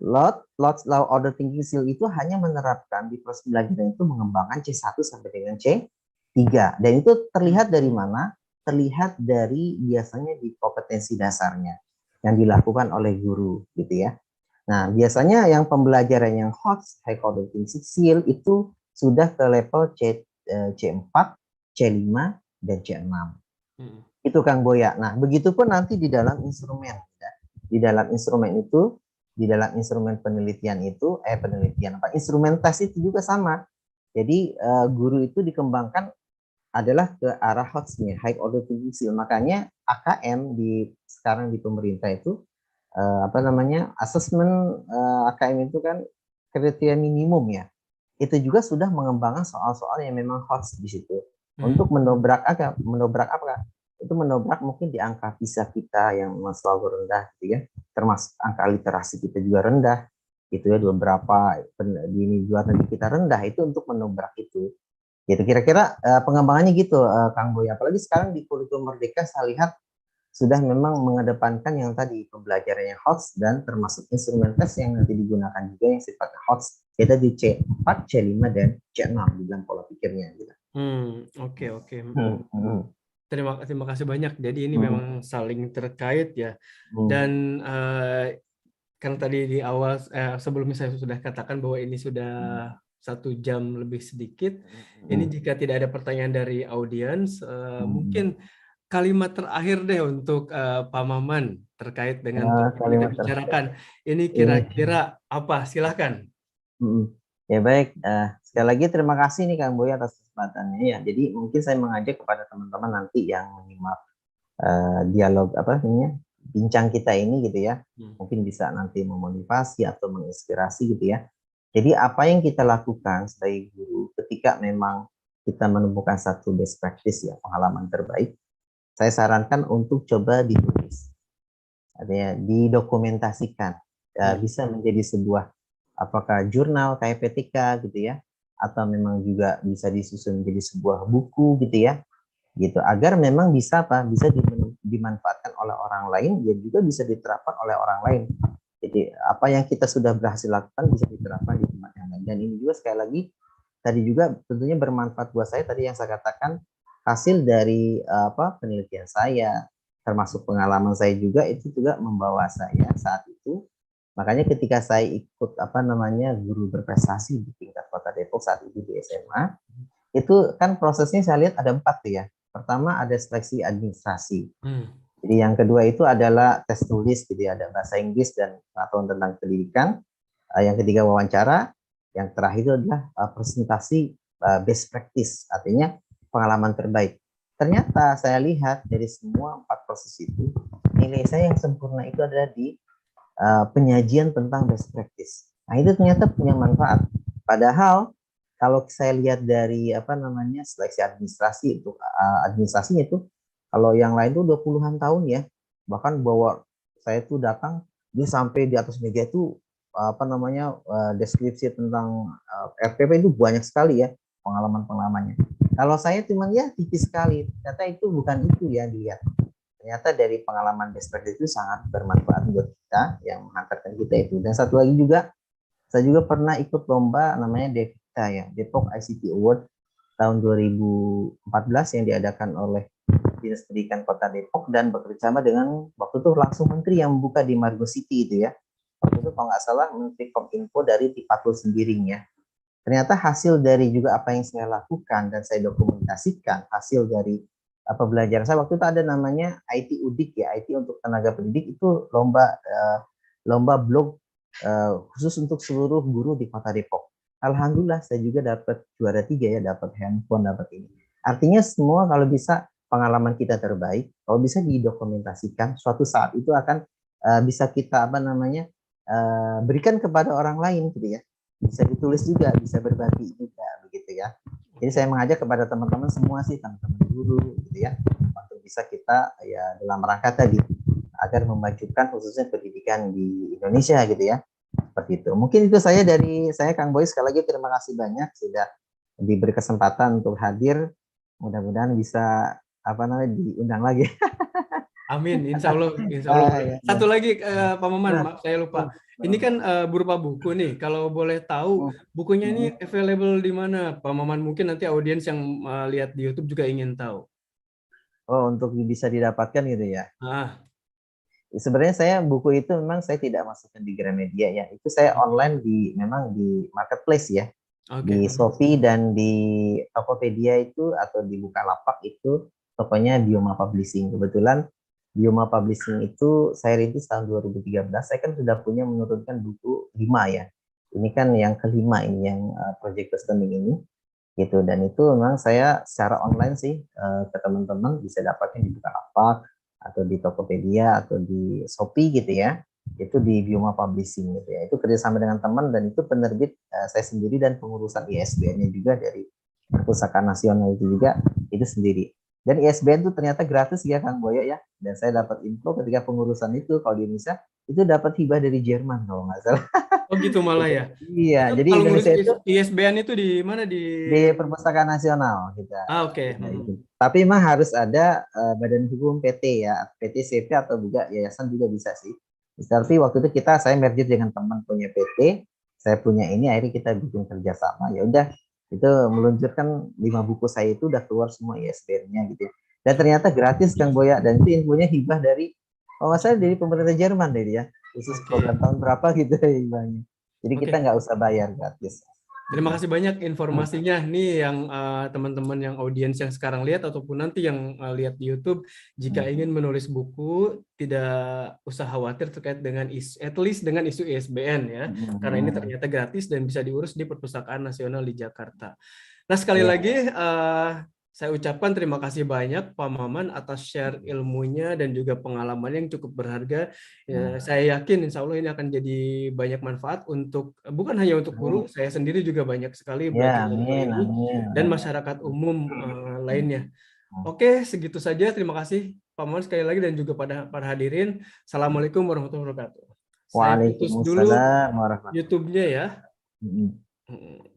LOTS, Low Order Thinking Skill itu hanya menerapkan di proses pembelajaran itu mengembangkan C1 sampai dengan C3. Dan itu terlihat dari mana? Terlihat dari biasanya di kompetensi dasarnya yang dilakukan oleh guru gitu ya. Nah, biasanya yang pembelajaran yang HOTS, High Order Thinking Skill itu sudah ke level C4, C5, dan C6. Itu Kang Boya. Nah, begitupun nanti di dalam instrumen. Ya. Di dalam instrumen itu, di dalam instrumen penelitian itu, instrumen tes itu juga sama. Jadi, guru itu dikembangkan adalah ke arah HOTS-nya, High Order Thinking Skill. Makanya AKM sekarang di pemerintah itu, asesmen AKM itu kan kriteria minimum ya. Itu juga sudah mengembangkan soal-soal yang memang HOTS di situ. Untuk mendobrak apa? Itu mendobrak mungkin di angka PISA kita yang selalu rendah gitu ya. Termasuk angka literasi kita juga rendah gitu ya, beberapa di luar negeri kita rendah, itu untuk mendobrak itu. Gitu kira-kira pengembangannya gitu Kang Boy. Apalagi sekarang di kurikulum Merdeka saya lihat sudah memang mengedepankan yang tadi pembelajaran yang HOTS dan termasuk instrumen tes yang nanti digunakan juga yang sifatnya HOTS. Kita di C4, C5 dan C6 di dalam pola pikirnya gitu. Oke. Terima kasih banyak. Jadi ini memang saling terkait ya. Dan kan tadi di awal sebelumnya saya sudah katakan bahwa ini sudah 1 jam lebih sedikit. Ini jika tidak ada pertanyaan dari audiens, mungkin kalimat terakhir deh untuk Pak Maman terkait dengan topik yang kita bicarakan. Ini kira-kira apa? Silahkan. Ya baik, sekali lagi terima kasih nih Kang Boy atas kesempatannya ya. Jadi mungkin saya mengajak kepada teman-teman nanti yang menyimak dialog bincang kita ini gitu ya. Mungkin bisa nanti memotivasi atau menginspirasi gitu ya. Jadi apa yang kita lakukan sebagai guru ketika memang kita menemukan satu best practice ya, pengalaman terbaik, saya sarankan untuk coba ditulis, artinya didokumentasikan bisa menjadi sebuah apakah jurnal kayak PTK gitu ya, atau memang juga bisa disusun menjadi sebuah buku gitu ya, gitu agar memang bisa dimanfaatkan oleh orang lain dan juga bisa diterapkan oleh orang lain. Jadi apa yang kita sudah berhasil lakukan bisa diterapkan di tempat yang lain. Dan ini juga sekali lagi tadi juga tentunya bermanfaat buat saya, tadi yang saya katakan hasil dari penelitian saya, termasuk pengalaman saya juga, itu juga membawa saya saat itu. Makanya ketika saya ikut guru berprestasi di tingkat Kota Depok saat itu di SMA, itu kan prosesnya saya lihat ada 4 tuh ya. Pertama ada seleksi administrasi. Jadi yang kedua itu adalah tes tulis, jadi ada bahasa Inggris dan pengetahuan tentang pendidikan. Yang ketiga wawancara. Yang terakhir itu adalah presentasi best practice, artinya pengalaman terbaik. Ternyata saya lihat dari semua 4 proses itu, nilai saya yang sempurna itu adalah di penyajian tentang best practice. Nah itu ternyata punya manfaat. Padahal kalau saya lihat dari seleksi administrasi itu administrasinya itu, kalau yang lain itu udah puluhan tahun ya, bahkan bawa saya tuh datang dia sampai di atas meja itu deskripsi tentang RPP itu banyak sekali ya pengalamannya. Kalau saya cuman ya tipis sekali, ternyata itu bukan itu ya dilihat. Ternyata dari pengalaman best practice itu sangat bermanfaat buat kita yang menghantarkan kita itu. Dan satu lagi juga, saya juga pernah ikut lomba namanya DEVITA ya, Depok ICT Award tahun 2014 yang diadakan oleh Dinas Pendidikan Kota Depok dan bekerjasama dengan waktu itu langsung menteri yang membuka di Margo City itu ya. Waktu itu kalau nggak salah Menteri Kominfo dari Tipatul Sembiring ya. Ternyata hasil dari juga apa yang saya lakukan dan saya dokumentasikan hasil dari belajar saya waktu itu ada namanya IT Udik ya, IT untuk tenaga pendidik, itu lomba blog khusus untuk seluruh guru di Kota Depok. Alhamdulillah saya juga dapat juara 3 ya, dapat handphone, dapat ini. Artinya semua kalau bisa pengalaman kita terbaik, kalau bisa didokumentasikan, suatu saat itu akan bisa kita berikan kepada orang lain gitu ya. Bisa ditulis juga, bisa berbagi juga begitu ya. Jadi saya mengajak kepada teman-teman semua sih, teman-teman guru gitu ya, untuk bisa kita ya dalam rangka tadi agar memajukan khususnya pendidikan di Indonesia gitu ya. Seperti itu. Mungkin itu saya dari saya, Kang Boy. Sekali lagi terima kasih banyak sudah diberi kesempatan untuk hadir. Mudah-mudahan bisa diundang lagi. Amin, insya Allah. Ya. Satu lagi Pak Maman, maaf saya lupa. Ini kan berupa buku nih. Kalau boleh tahu bukunya ini available di mana, Pak Maman? Mungkin nanti audiens yang lihat di YouTube juga ingin tahu. Oh, untuk bisa didapatkan gitu ya. Sebenarnya saya buku itu memang saya tidak masukkan di Gramedia ya. Itu saya online memang di marketplace ya. Di Shopee dan di Tokopedia itu atau di Bukalapak itu tokonya Bioma Publishing. Kebetulan Bioma Publishing itu saya rintis tahun 2013. Saya kan sudah punya menurunkan buku 5 ya. Ini kan yang kelima ini, yang Project Customing ini. Gitu. Dan itu memang saya secara online sih ke teman-teman bisa dapatnya di Bukalapak atau di Tokopedia atau di Shopee gitu ya. Itu di Bioma Publishing gitu ya. Itu kerjasama dengan teman dan itu penerbit saya sendiri dan pengurusan ISBN-nya juga dari Perpustakaan Nasional itu juga itu sendiri. Dan ISBN itu ternyata gratis ya Kang Boyo ya. Dan saya dapat info ketika pengurusan itu kalau di Indonesia itu dapat hibah dari Jerman kalau nggak salah. Oh gitu malah ya. Iya, itu jadi kalau Indonesia itu ISBN itu di mana di Perpustakaan Nasional kita. Oke. Tapi memang harus ada badan hukum PT ya, PT CP atau juga yayasan juga bisa sih. Tapi waktu itu saya merger dengan teman punya PT, saya punya ini, akhirnya kita bikin kerjasama. Ya udah, itu meluncurkan 5 buku saya itu udah keluar semua ISBN-nya gitu. Dan ternyata gratis Kang Boya, dan itu infonya hibah dari saya dari pemerintah Jerman dari ya, khusus program tahun berapa gitu hibahnya. Jadi kita nggak usah bayar, gratis. Terima kasih banyak informasinya nih yang teman-teman yang audiens yang sekarang lihat ataupun nanti yang lihat di YouTube, jika ingin menulis buku tidak usah khawatir terkait dengan at least dengan isu ISBN ya, karena ini ternyata gratis dan bisa diurus di Perpustakaan Nasional di Jakarta. Nah sekali lagi saya ucapkan terima kasih banyak Pak Maman atas share ilmunya dan juga pengalaman yang cukup berharga. Ya, saya yakin insya Allah ini akan jadi banyak manfaat untuk bukan hanya untuk guru, saya sendiri juga banyak sekali belajar dari ini dan masyarakat umum lainnya. Oke, segitu saja. Terima kasih Pak Maman sekali lagi dan juga para hadirin. Assalamualaikum warahmatullahi wabarakatuh. Saya putus dulu Waalaikumsalam warahmatullahi YouTube-nya ya. wabarakatuh.